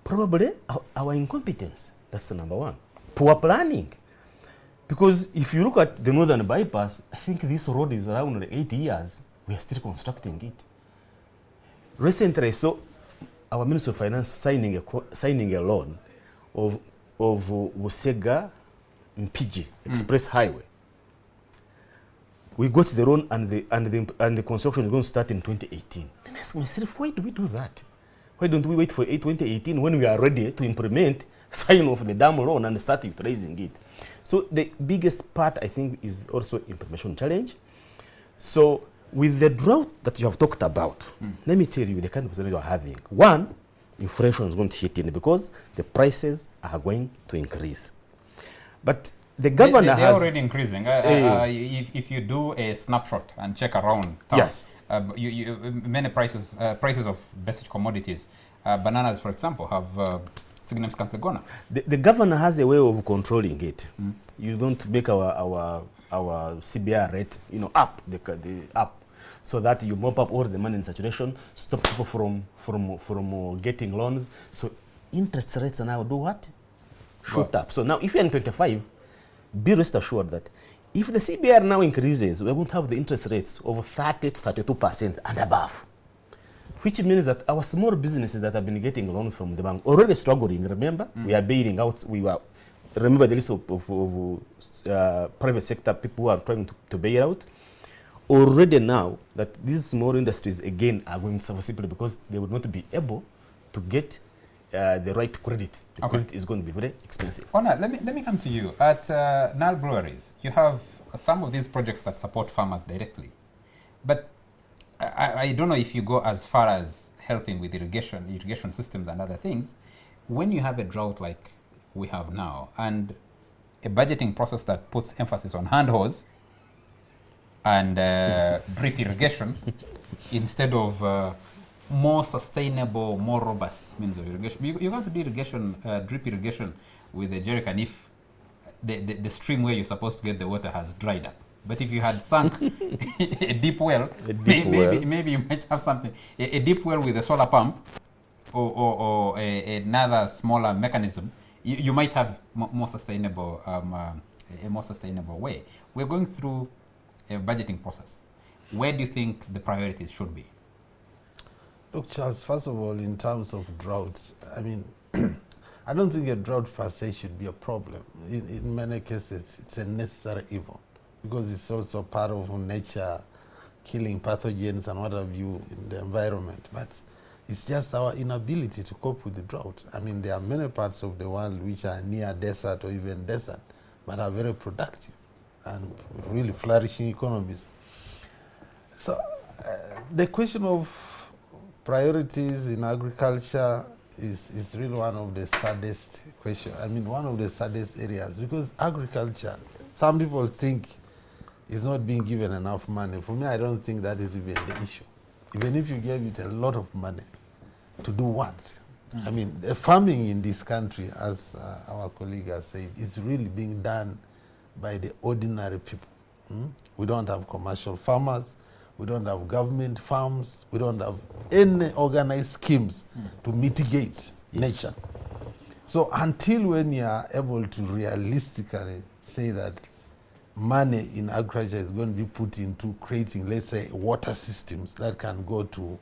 probably our incompetence. That's the number one. Poor planning. Because if you look at the northern bypass, I think this road is around 8 years. We are still constructing it. Recently, I saw our Minister of Finance signing a loan of Wosega Mpigi Express Highway. We got the loan and the construction is going to start in 2018. Then I asked myself, why do we do that? Why don't we wait for 2018 when we are ready to implement, sign off the dam loan and start utilizing it? So the biggest part, I think, is also information challenge. So with the drought that you have talked about, let me tell you the kind of scenario you are having. One, inflation is going to hit in because the prices are going to increase. But the governor they're already increasing. If you do a snapshot and check around town, yes. Many prices of basic commodities, bananas, for example, have significantly gone up. The governor has a way of controlling it. You don't make our CBR rate, up up, so that you mop up all the money in saturation, stop people from getting loans. So interest rates now do what? Shoot up. So now, if you're in 25, be rest assured that if the CBR now increases, we won't have the interest rates of 30 to 32% and above. Which means that our small businesses that have been getting loans from the bank already struggling. Remember, we are bailing out. Remember the list of private sector people who are trying to bail out. Already now that these small industries again are going to suffer simply because they will not be able to get the right credit. The credit is going to be very expensive. Ona, let me come to you. At Nile Breweries, you have some of these projects that support farmers directly, but I don't know if you go as far as helping with irrigation systems and other things. When you have a drought like we have now and a budgeting process that puts emphasis on hand hose and drip irrigation instead of more sustainable, more robust means of irrigation. You have to do irrigation, drip irrigation with a jerrycan if the stream where you're supposed to get the water has dried up. But if you had sunk a deep well, maybe you might have something. A deep well with a solar pump or another smaller mechanism, you might have more sustainable, a more sustainable way. We're going through a budgeting process. Where do you think the priorities should be? Look, Charles, first of all, in terms of droughts, I mean, I don't think a drought per se should be a problem. In many cases, it's a necessary evil because it's also part of nature, killing pathogens and what have you in the environment. But it's just our inability to cope with the drought. I mean, there are many parts of the world which are near desert or even desert, but are very productive and really flourishing economies. So the question of priorities in agriculture is really one of the saddest questions. I mean, one of the saddest areas, because agriculture, some people think is not being given enough money. For me, I don't think that is even the issue. Even if you gave it a lot of money, to do what? I mean, the farming in this country, as our colleague has said, is really being done by the ordinary people. We don't have commercial farmers. We don't have government farms. We don't have any organized schemes to mitigate nature. So until when you are able to realistically say that money in agriculture is going to be put into creating, let's say, water systems that can go to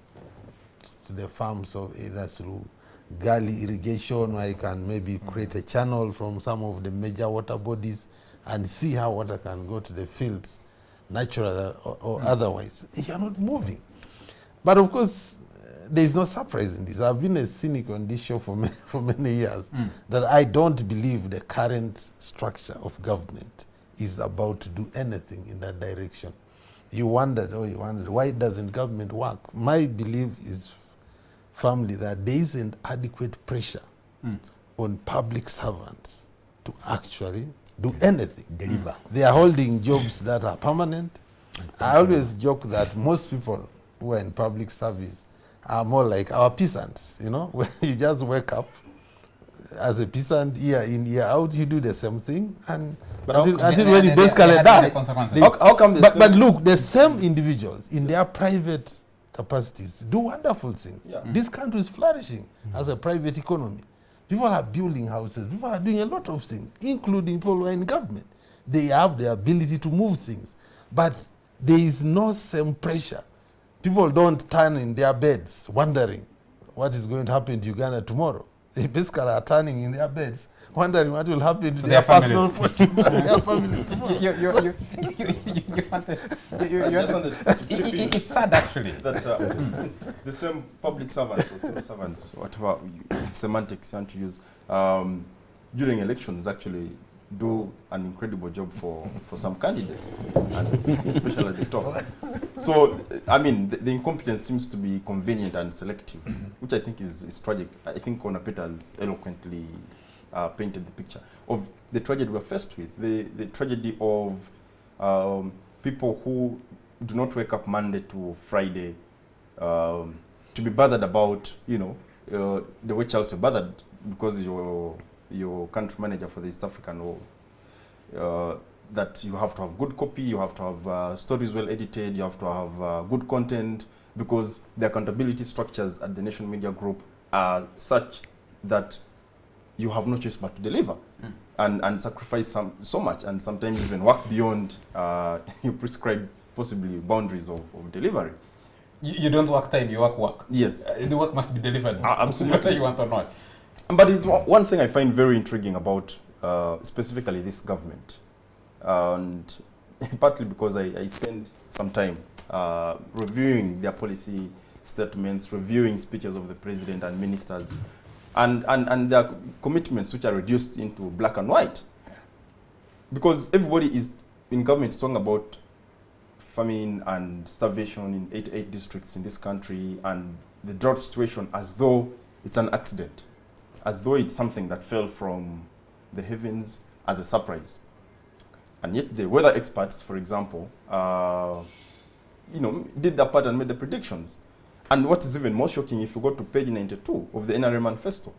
the farms, of either through gully irrigation, or you can maybe create a channel from some of the major water bodies and see how water can go to the fields, natural or otherwise. You are not moving. But of course, there is no surprise in this. I've been a cynic on this show for many years, that I don't believe the current structure of government is about to do anything in that direction. You wondered, why doesn't government work? My belief is firmly that there isn't adequate pressure on public servants to actually do anything. Deliver. They are holding jobs that are permanent. I always joke that most people who are in public service are more like our peasants, where you just wake up, as a peasant, year in, year out, you do the same thing, and But until when you basically die. How come But look, the same individuals in their private capacities do wonderful things. Yeah. This country is flourishing as a private economy. People are building houses. People are doing a lot of things, including people who are in government. They have the ability to move things, but there is no same pressure. People don't turn in their beds wondering what is going to happen to Uganda tomorrow. They basically are turning in their beds wondering what will happen to their personal fortune, their families tomorrow. It's sad actually. That the same public servants or civil servants, whatever semantics you want to use, during elections actually do an incredible job for some candidates, and especially at the top. So, I mean, the incompetence seems to be convenient and selective, which I think is tragic. I think Konapeta has eloquently painted the picture of the tragedy we're faced with, the tragedy of people who do not wake up Monday to Friday to be bothered about, you know, the way Charles are bothered because your country manager for the East African or that you have to have good copy, you have to have stories well edited, you have to have good content, because the accountability structures at the Nation Media Group are such that you have no choice but to deliver and sacrifice so much, and sometimes even work beyond your prescribed possibly boundaries of delivery. You don't work time, you work. Yes. The work must be delivered, absolutely. whether you want or not. But it's one thing I find very intriguing about specifically this government, and partly because I spend some time reviewing their policy statements, reviewing speeches of the president and ministers, and their commitments which are reduced into black and white. Because everybody is in government talking about famine and starvation in 88 districts in this country, and the drought situation as though it's an accident, as though it's something that fell from the heavens as a surprise. And yet the weather experts, for example, you know, did their part and made the predictions. And what is even more shocking, if you go to page 92 of the NRM manifesto,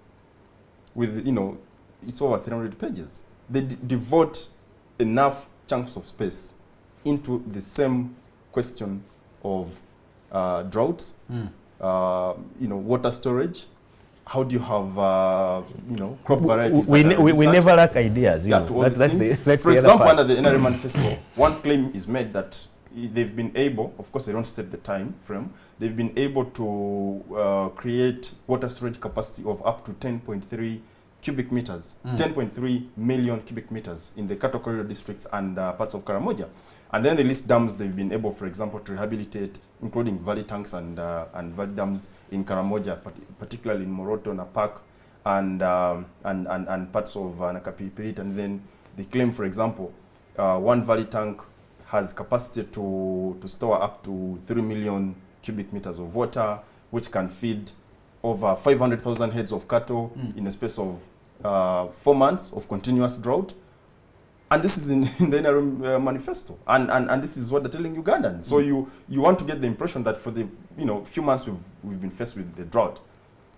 with, you know, it's over 300 pages, they devote enough chunks of space into the same question of drought, you know, water storage. How do you have, you know, crop varieties? We never lack ideas. You know. That's for the example, other part. under the NRM manifesto, one claim is made that they've been able, of course they don't state the time frame, they've been able to create water storage capacity of up to 10.3 cubic meters, 10.3 million cubic meters in the Cattle Corridor districts and parts of Karamoja. And then they list dams they've been able, for example, to rehabilitate, including valley tanks and valley dams in Karamoja, particularly in Moroto, Napak, and parts of Nakapipirit. And then they claim, for example, one valley tank has capacity to store up to 3 million cubic meters of water, which can feed over 500,000 heads of cattle in a space of 4 months of continuous drought. And this is in the NRM manifesto, and this is what they're telling Ugandans. So you want to get the impression that for the few months we've been faced with the drought,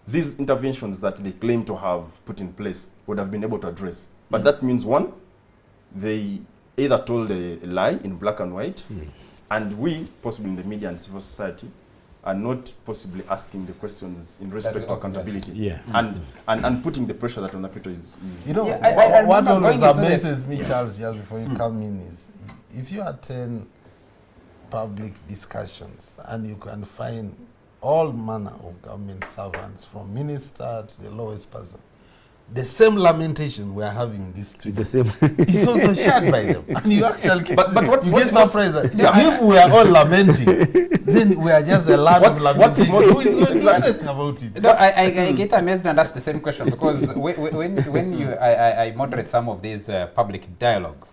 these interventions that they claim to have put in place would have been able to address. But that means, one, they either told a lie in black and white, and we, possibly in the media and civil society, are not possibly asking the questions in respect to accountability, and putting the pressure that Konapeta is. You know, I what always amazes me, Charles, just before you come in, is if you attend public discussions and you can find all manner of government servants, from minister to the lowest person, the same lamentation we are having in this street. The same. It's also shared by them. And you actually but what get surprised that if we are all lamenting, then we are just a lot of lamenting. Who is not honest about it? No, I get amazed and ask the same question, because when I moderate some of these public dialogues,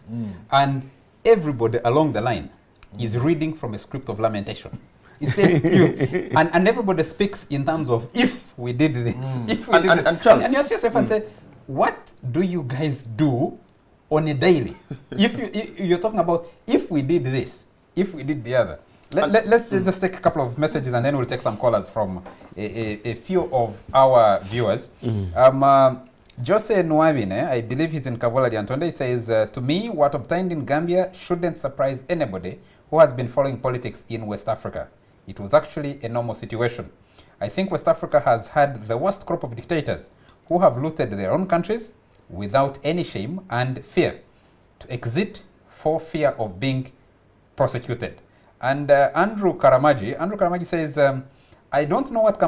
and everybody along the line is reading from a script of lamentation. It says and everybody speaks in terms of if we did this, if we did this. And you ask yourself and say, what do you guys do on a daily? If you're talking about if we did this, if we did the other. Let's just take a couple of messages, and then we'll take some callers from a few of our viewers. Jose Nwabine, I believe he's in Kavoladi Antonde, says, to me, what obtained in Gambia shouldn't surprise anybody who has been following politics in West Africa. It was actually a normal situation. I think West Africa has had the worst crop of dictators who have looted their own countries without any shame and fear to exit for fear of being prosecuted. And Andrew Karamaji says, I don't know what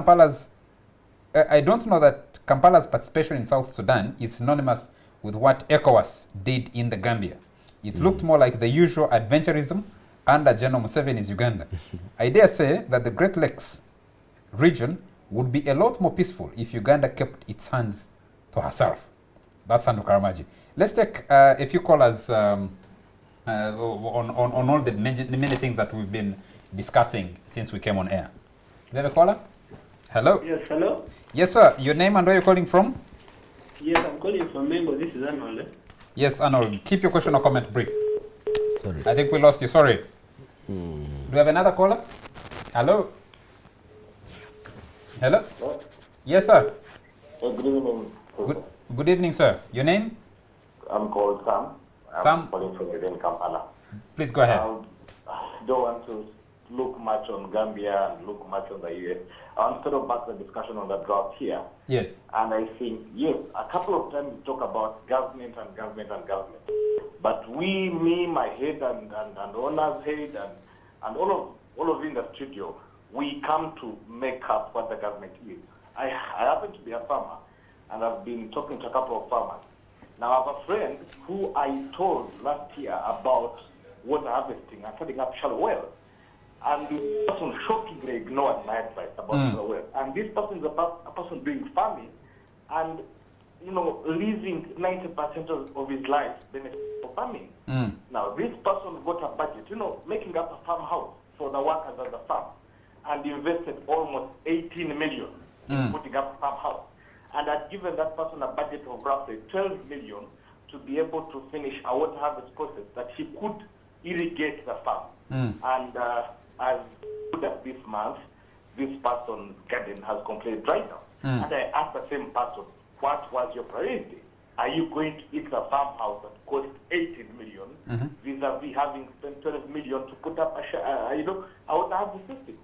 I don't know that Kampala's participation in South Sudan is synonymous with what ECOWAS did in the Gambia. It looked more like the usual adventurism under General Museveni's Uganda. I dare say that the Great Lakes region would be a lot more peaceful if Uganda kept its hands to herself. That's Andrew Karamaji. Let's take a few callers on all the many things that we've been discussing since we came on air. Is there a caller? Hello? Yes, hello? Yes, sir. Your name and where you're calling from? Yes, I'm calling from Mengo. This is Arnold. Yes, Arnold. Keep your question or comment brief. Sorry. I think we lost you. Sorry. Do you have another caller? Hello? Hello? Hello? Yes, sir. Good evening. Good evening, sir. Your name? I'm called Sam. Sam? I'm calling from within Kampala. Please go ahead. I don't want to look much on Gambia and look much on the US. I want to sort of back the discussion on the drought here. Yes. And I think, yes, a couple of times we talk about government and government and government. But my head and owner's head and all of you in the studio, we come to make up what the government is. I happen to be a farmer, and I've been talking to a couple of farmers. Now, I have a friend who I told last year about water harvesting and setting up shallow wells. And this person shockingly ignored my advice about shallow wells. And this person is a person doing farming and, living 90% of his life benefiting from farming. Now, this person got a budget, making up a farmhouse for the workers at the farm, and invested almost 18 million in putting up a farmhouse. And I'd given that person a budget of roughly 12 million to be able to finish a water harvest process that he could irrigate the farm. And as good as this month, this person's garden has completely dried up. And I asked the same person, what was your priority? Are you going to eat a farmhouse that cost 18 million vis-a-vis having spent 12 million to put up a water harvest system?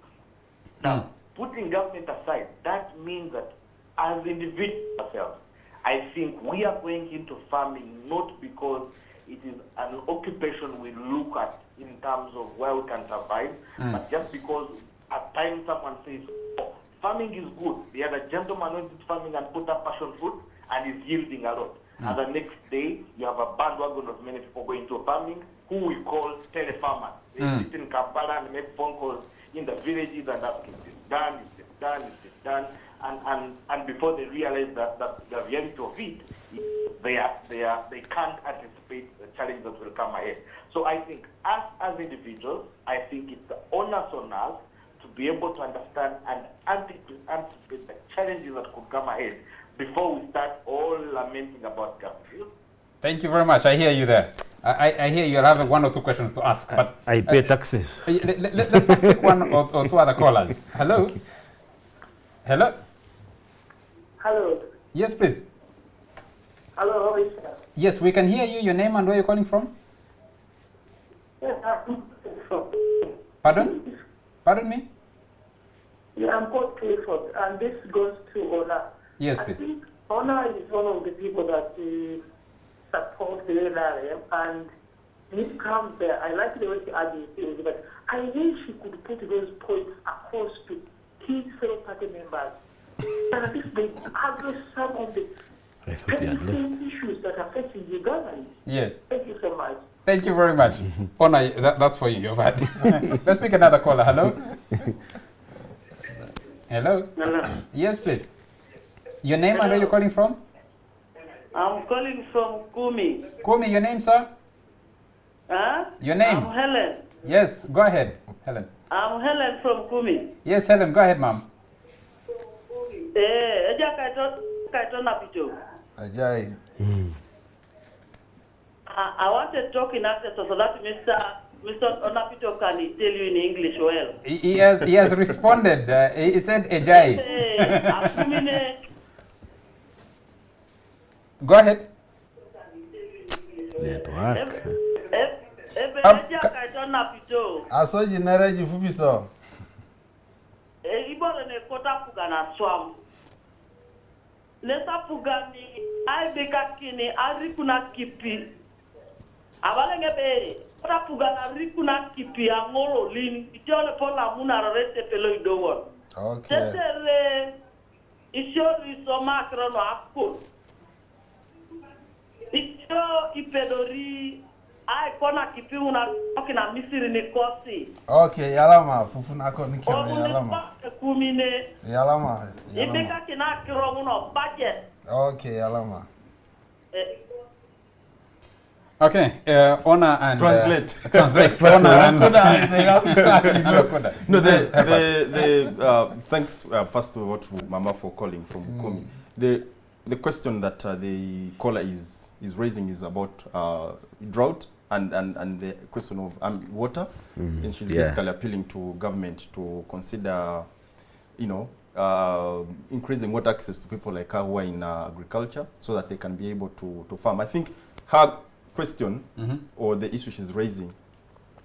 Now, putting government aside, that means that as individuals ourselves, I think we are going into farming not because it is an occupation we look at in terms of where we can survive, but just because at times someone says, oh, farming is good. The other gentleman went into farming and put up passion fruit and is yielding a lot. And the next day, you have a bandwagon of many people going to farming who we call tele-farmers. They sit in Kampala and make phone calls in the villages and ask if it's done, if it's done, if it's done. And before they realize that the reality of it, they can't anticipate the challenges that will come ahead. So I think us as individuals, I think it's the onus on us to be able to understand and anticipate the challenges that could come ahead before we start all lamenting about government. Thank you very much. I hear you there. I hear you have one or two questions to ask. But I pay taxes. Let's take one or two other callers. Hello? Hello? Hello. Yes, please. Hello, how are you? Yes, we can hear you. Your name and where you're calling from? Yes, I'm from. Pardon? Pardon me? Yeah, I'm called Clifford, and this goes to Ona. Yes, I please. think Ona is one of the people that support the NRM, and when it comes there, I like the way she argues things, but I wish she could put those points across to key fellow party members. And at least they address some of the same issues that are facing Uganda. Yes. Thank you so much. Thank you very much. Ona, that's for you. You're bad. Let's pick another caller. Hello? Hello? Hello. Yes, please. Your name and where you're calling from? I'm calling from Kumi. Kumi, your name, sir? Huh? Your name? I'm Helen. Yes, go ahead, Helen. I'm Helen from Kumi. Yes, Helen, go ahead, ma'am. Ajay. I want to talk in accent so that Mr. Onapito can tell you in English well. He has responded. He said Ajay. Go ahead. Network. Aso jinere jifupi so. Ibole ne kota puga na swam. Nesa puga ni ai beka kini arikuna kipi. Abale ngebe kota puga na arikuna kipi angolo lin itiole pola muna rete pelo idowon. Okay. Tetere isiori so makro no akko. Itio ipedori ai kona kipi una okina misiri ni kosi. Okay, yalama fufuna ko ni keme yalama. Kumine. Yalama. Ibeka kina kiro uno budget. Okay, yalama. Okay, honor and Translate. Translate. Honor and no, thanks first of all to Mama for calling from Bukumi. The question that the caller is raising is about drought and the question of water, and she's basically appealing to government to consider, increasing water access to people like her who are in agriculture, so that they can be able to farm. I think her question or the issue she's raising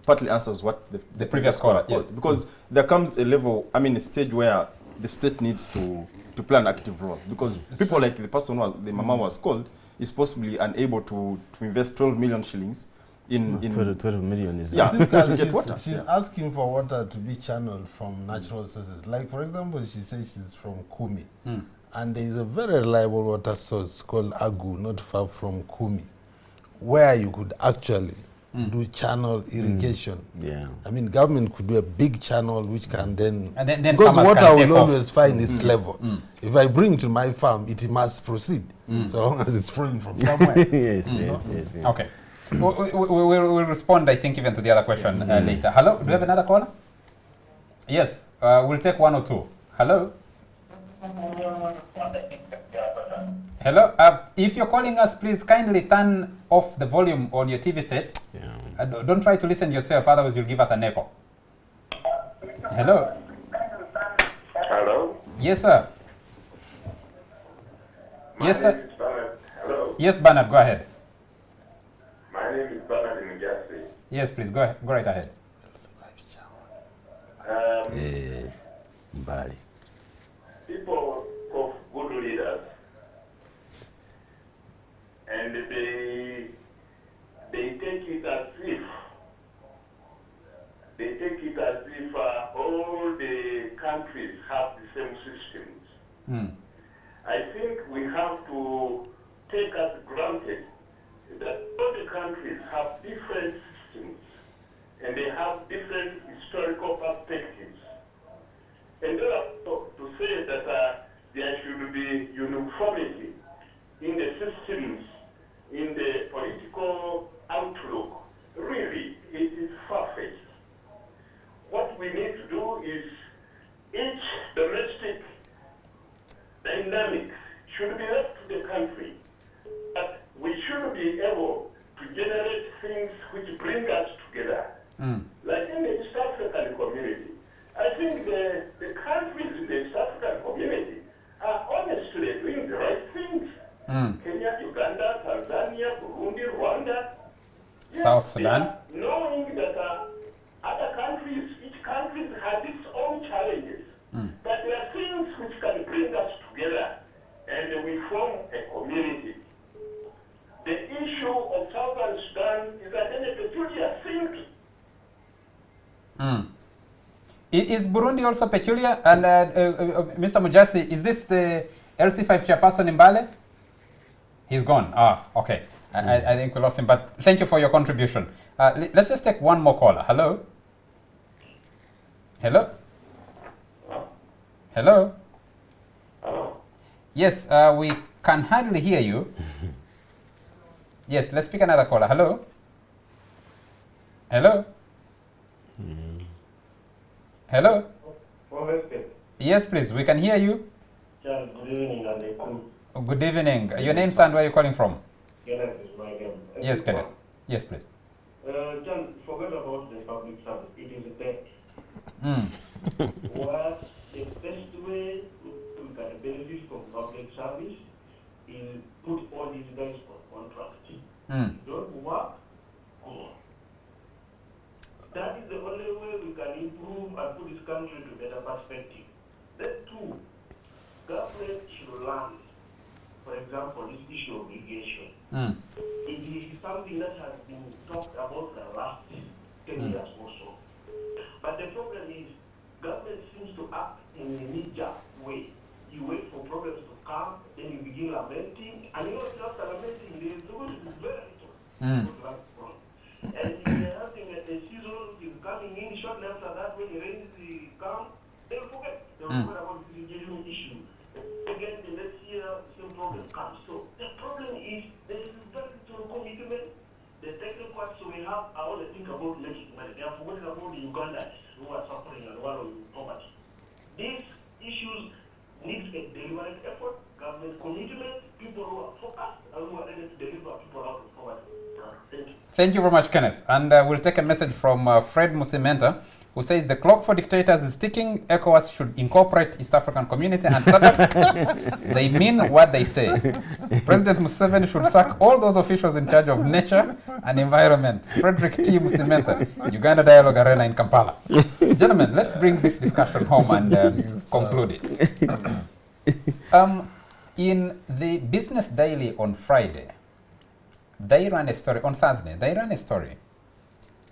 partly answers what the previous caller was, because there comes a level, a stage where the state needs to play an active role, because people like the person who the mama was called is possibly unable to invest 12 million shillings in 12 million is to get water. She's asking for water to be channeled from natural sources. Like, for example, she says she's from Kumi, and there is a very reliable water source called Agu, not far from Kumi, where you could actually do channel irrigation. Government could do a big channel which can then because water will always find its level. If I bring to my farm, it must proceed, so long as it's flowing from somewhere. Yes. Okay. We'll respond, I think, even to the other question later. Hello, do we have another caller? Yes, we'll take one or two. Hello? Hello, if you're calling us, please kindly turn off the volume on your TV set. Don't try to listen yourself, otherwise you'll give us an echo. Hello? Hello? Yes, sir. My name is Bernard. Hello? Yes, Bernard, go ahead. My name is Bernard in Mujasi. Yes, please, go right ahead. People of good leaders, and they take it as if all the countries have the same systems. I think we have to take as granted that all the countries have different systems and they have different historical perspectives. And therefore, to say that there should be uniformity in the systems, in the political outlook, really, it is far-fetched. What we need to do is each domestic dynamics should be left to the country. But we should be able to generate things which bring us together. Like in the East African community, I think the countries in the East African community are honestly doing the right things. Kenya, Uganda, Tanzania, Burundi, Rwanda. Yes, South Sudan. Knowing that other countries, each country has its own challenges. But there are things which can bring us together and we form a community. The issue of Southern Sudan is again a peculiar thing. Is Burundi also peculiar? And Mr. Mujasi, is this the LC5 chairperson in Mbale? He's gone. Okay. I think we lost him, but thank you for your contribution. Let's just take one more caller. Hello? Hello? Hello? Hello? Yes, we can hardly hear you. Yes, let's pick another caller. Hello? Hello? Hello? Yes, please, we can hear you. Good evening, and good evening. Your name and where are you calling from? Kenneth is my name. Yes, Kenneth. Yes, please. John, forget about the public service. It is a debt. What the best way we can benefit from public service is put all these guys on contract. Don't work, go on. That is the only way we can improve and put this country to better perspective. Then two, government should learn, for example, this issue of irrigation. It is something that has been talked about the last 10 years or so. But the problem is, government seems to act in a knee-jerk way. You wait for problems to come, then you begin lamenting, and you know, after lamenting, there is going to be very little. And if they're having a season is coming in shortly after that, when the rains come, they'll forget. They'll forget about the irrigation issue. Again, the next year, same problem comes. So the problem is there is very little commitment. The technocrats we have are only think about making money. They are forgetting about the Ugandans who are suffering and wallowing in poverty. These issues need a deliberate effort, government commitment, people who are focused and who are ready to deliver people out of poverty. Thank you. Thank you very much, Kenneth. And we'll take a message from Fred Musimenta, who says the clock for dictators is ticking. ECOWAS should incorporate East African Community and SADC. They mean what they say. President Museveni should sack all those officials in charge of nature and environment. Frederick T. Musimenta, Uganda Dialogue Arena in Kampala. Gentlemen, let's bring this discussion home and conclude it. In the Business Daily on Friday, they ran a story, on Thursday, they ran a story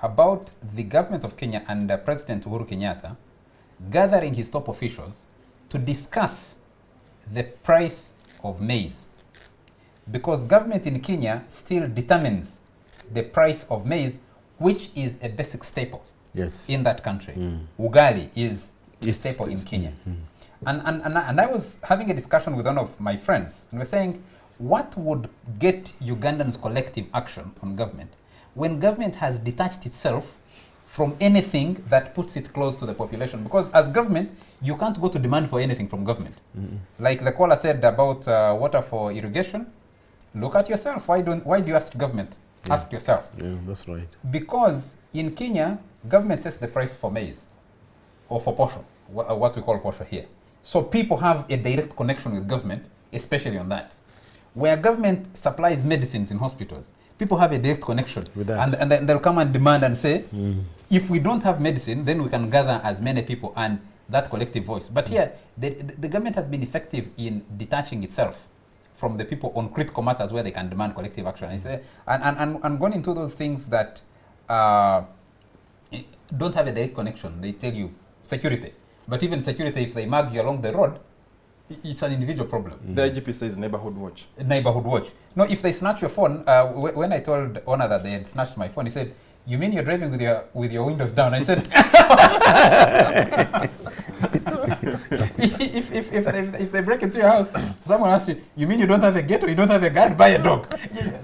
about the government of Kenya and President Uhuru Kenyatta gathering his top officials to discuss the price of maize. Because government in Kenya still determines the price of maize, which is a basic staple in that country. Ugali is a staple in Kenya. And I was having a discussion with one of my friends, and we're saying, what would get Ugandan's collective action on government when government has detached itself from anything that puts it close to the population? Because as government, you can't go to demand for anything from government. Like the caller said about water for irrigation, look at yourself. Why do you ask government? Ask yourself. Yeah, that's right. Because in Kenya, government sets the price for maize, or for posho, what we call posho here. So people have a direct connection with government, especially on that. Where government supplies medicines in hospitals, people have a direct connection with that. And then they'll come and demand and say, if we don't have medicine, then we can gather as many people and that collective voice. But here, the government has been effective in detaching itself from the people on critical matters where they can demand collective action. And going into those things that don't have a direct connection, they tell you security. But even security, if they mark you along the road, it's an individual problem. The IGP says neighborhood watch. Neighborhood watch. No, if they snatch your phone, when I told Honor that they had snatched my phone, he said, "You mean you're driving with your windows down?" I said, if they break into your house, someone asks you, "You mean you don't have a gate or you don't have a guard? Buy a dog."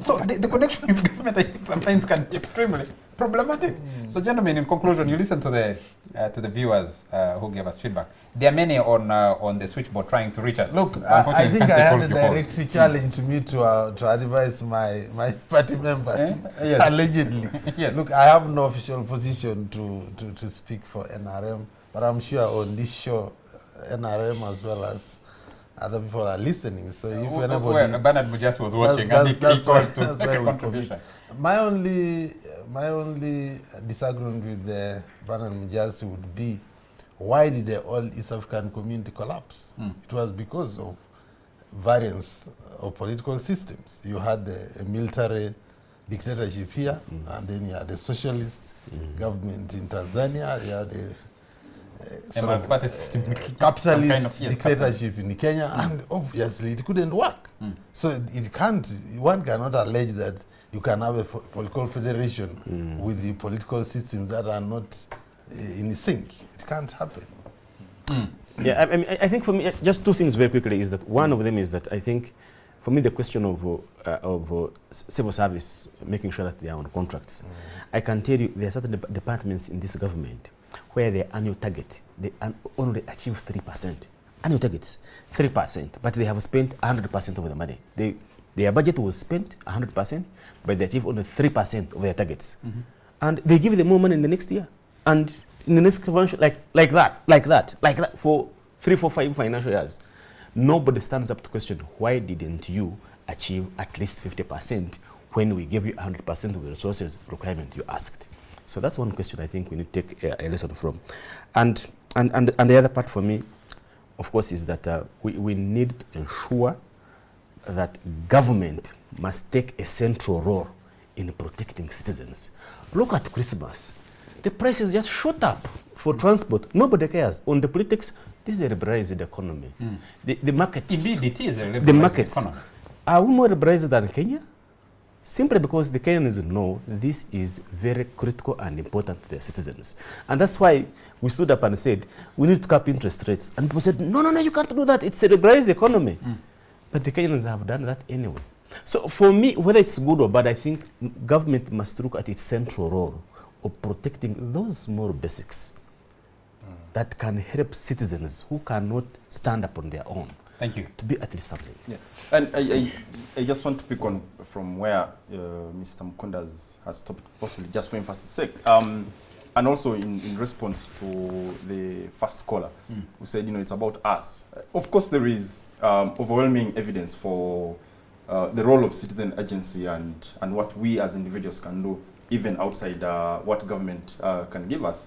So the connection with government, I think, sometimes can be extremely problematic. So, gentlemen, in conclusion, you listen to the viewers who gave us feedback. There are many on the switchboard trying to reach us. Look, I think I had a direct challenge to me to advise my party members, yes. allegedly. Yes. Look, I have no official position to speak for NRM, but I'm sure on this show, NRM as well as other people are listening. So if anybody, Bernard Mujas was watching, and he called to make a contribution. My only disagreement with Bernard Mujas would be, why did the all East African community collapse? It was because of variance of political systems. You had a military dictatorship here, and then you had a socialist government in Tanzania, you had a capitalist dictatorship in Kenya, and obviously it couldn't work. So one cannot allege that you can have a political federation with the political systems that are not in sync. It can't happen. Yeah, I think for me, just two things very quickly is that one of them is that I think, for me, the question of civil service, making sure that they are on contracts. I can tell you there are certain departments in this government where their annual target, they only achieve 3%. Annual targets, 3%, but they have spent 100% of the money. Their budget was spent 100%, but they achieve only 3% of their targets. And they give them more money in the next year. And in the next financial, like that, for 3, 4, 5 financial years. Nobody stands up to question, why didn't you achieve at least 50% when we give you 100% of the resources requirement you asked? So that's one question I think we need to take a lesson from. And the other part for me, of course, is that we need to ensure that government must take a central role in protecting citizens. Look at Christmas. The prices just shot up for transport. Nobody cares. On the politics, this is a liberalized economy. The market. Indeed, it is a liberalized economy. Are we more liberalized than Kenya? Simply because the Kenyans know this is very critical and important to their citizens. And that's why we stood up and said, we need to cap interest rates. And people said, no, you can't do that. It's a liberalized economy. But the Kenyans have done that anyway. So for me, whether it's good or bad, I think government must look at its central role of protecting those small basics that can help citizens who cannot stand up on their own. Thank you. To be at least something. Yeah. And I just want to pick on from where Mr. Mukunda has stopped, possibly just for emphasis sake. And also in response to the first caller who said, it's about us. Of course, there is overwhelming evidence for the role of citizen agency and what we as individuals can do, even outside what government can give us,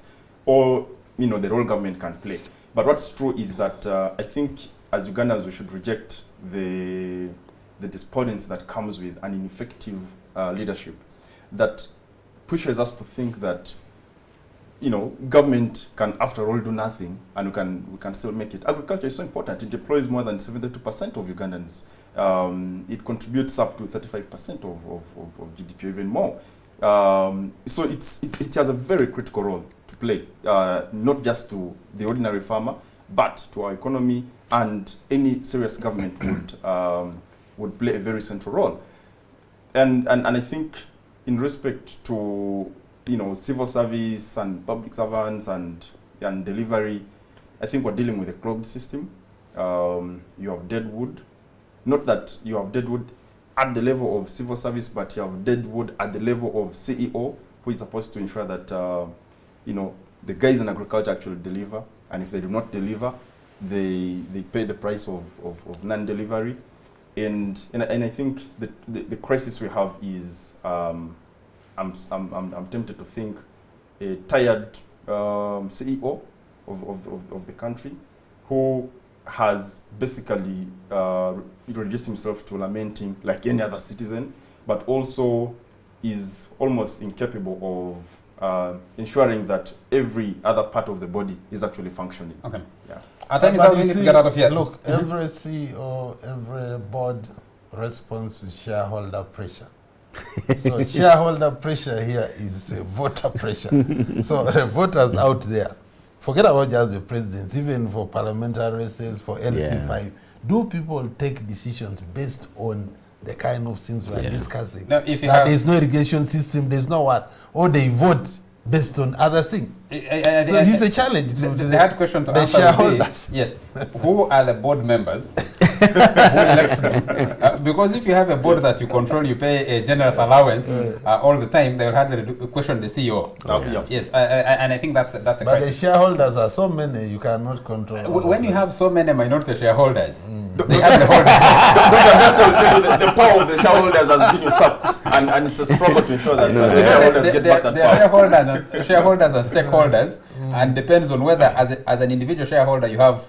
or the role government can play. But what's true is that I think as Ugandans we should reject the despondence that comes with an ineffective leadership that pushes us to think that government can after all do nothing and we can still make it. Agriculture is so important. It deploys more than 72% of Ugandans. It contributes up to 35% of GDP, even more. So it has a very critical role to play, not just to the ordinary farmer, but to our economy, and any serious government would play a very central role. And I think in respect to civil service and public servants and delivery, I think we're dealing with a clogged system. You have deadwood. Not that you have deadwood at the level of civil service, but you have deadwood at the level of CEO, who is supposed to ensure that the guys in agriculture actually deliver, and if they do not deliver, they pay the price of non-delivery. And I think the crisis we have is I'm tempted to think a tired CEO of the country who has basically reduced himself to lamenting like any other citizen, but also is almost incapable of ensuring that every other part of the body is actually functioning. Okay. Yeah. I think we need to get out of here. Look, every CEO, every board responds to shareholder pressure. So shareholder pressure here is voter pressure. So the voters out there, forget about just the president, even for parliamentary races, for LP5, do people take decisions based on the kind of things we are discussing? Now, if there's no irrigation system, there's no what, or they vote based on other things. So it's a challenge. The hard question to answer shareholders. Yes. Who are the board members? Who elects them? Because if you have a board that you control, you pay a generous allowance all the time, they will hardly question the CEO. Yes, and I think that's a But the shareholders are so many, you cannot control. When you have so many minority shareholders, they have the holders. The power of the shareholders has been usurped, and it's a struggle to ensure that the shareholders get back that power. Shareholders and stakeholders, and depends on whether as an individual shareholder you have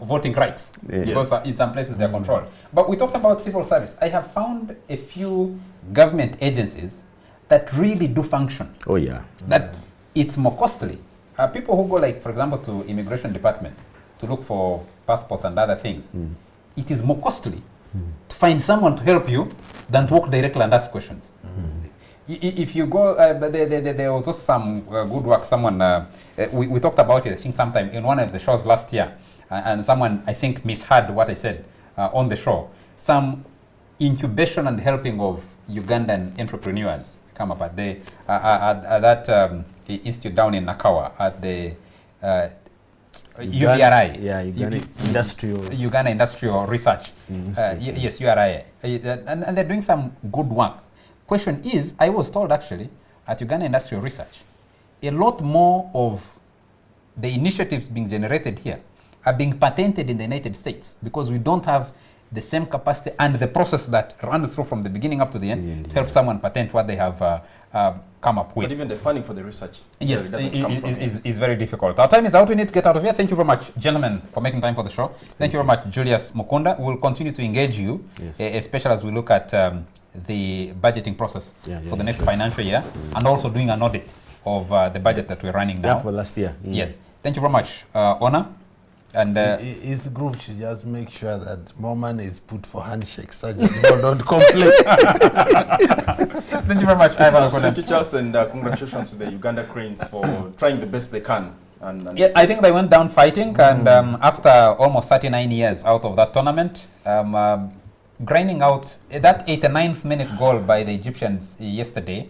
voting rights, because in some places they are controlled. But we talked about civil service. I have found a few government agencies that really do function. Oh yeah. That it's more costly. People who go, like, for example, to immigration department to look for passports and other things, it is more costly to find someone to help you than to walk directly and ask questions. If you go, there was also some good work. Someone we talked about it, I think, sometime in one of the shows last year, and someone, I think, misheard what I said on the show. Some incubation and helping of Ugandan entrepreneurs come up at that institute down in Nakawa at the URI. Yeah, Uganda Industrial Research. Yes, URI. And they're doing some good work. Question is, I was told actually at Uganda Industrial Research, a lot more of the initiatives being generated here are being patented in the United States, because we don't have the same capacity and the process that runs through from the beginning up to the end to help someone patent what they have come up with. But even the funding for the research is very difficult. Our time is out. We need to get out of here. Thank you very much, gentlemen, for making time for the show. Thank you very much, Julius Mukunda. We'll continue to engage you, especially as we look at the budgeting process for the next financial year and also doing an audit of the budget that we're running now. Yeah, for last year. Yes. Thank you very much, Honor. And his group should just make sure that more money is put for handshakes so that people don't complain. Thank you very much, Ivan. Thank you, Charles, and congratulations to the Uganda Cranes for trying the best they can. And yeah, I think they went down fighting, and after almost 39 years out of that tournament, grinding out that 89th minute goal by the Egyptians yesterday,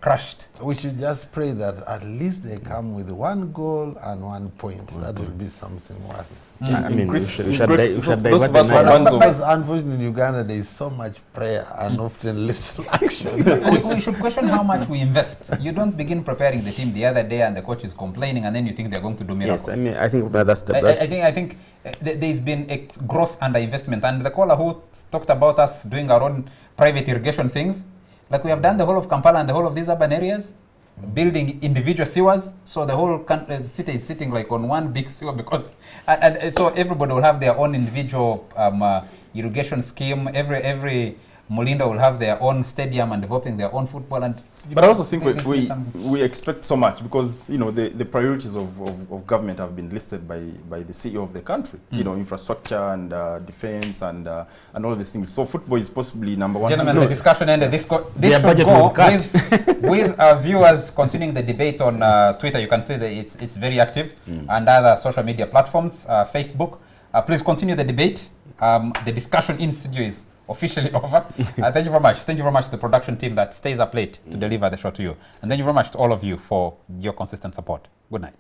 crushed. We should just pray that at least they come with 1 goal and 1 point. That will be something worth. I mean, we should divert the unfortunately, in Uganda, there is so much prayer and often little action. We should question how much we invest. You don't begin preparing the team the other day and the coach is complaining and then you think they're going to do miracles. Yes, I mean, I think that's the best. I think there's been a gross underinvestment. And the caller who talked about us doing our own private irrigation things, like we have done the whole of Kampala and the whole of these urban areas, building individual sewers, so the whole city is sitting like on one big sewer because, and so everybody will have their own individual irrigation scheme. Every Mulinda will have their own stadium and developing their own football. And but I also think we expect so much because the priorities of government have been listed by the CEO of the country. Infrastructure and defense and all these things. So football is possibly number one. Gentlemen, the discussion ended. This could go with our viewers continuing the debate on Twitter. You can see that it's very active and other social media platforms, Facebook. Please continue the debate. The discussion in studio is officially over. Thank you very much. Thank you very much to the production team that stays up late to deliver the show to you. And thank you very much to all of you for your consistent support. Good night.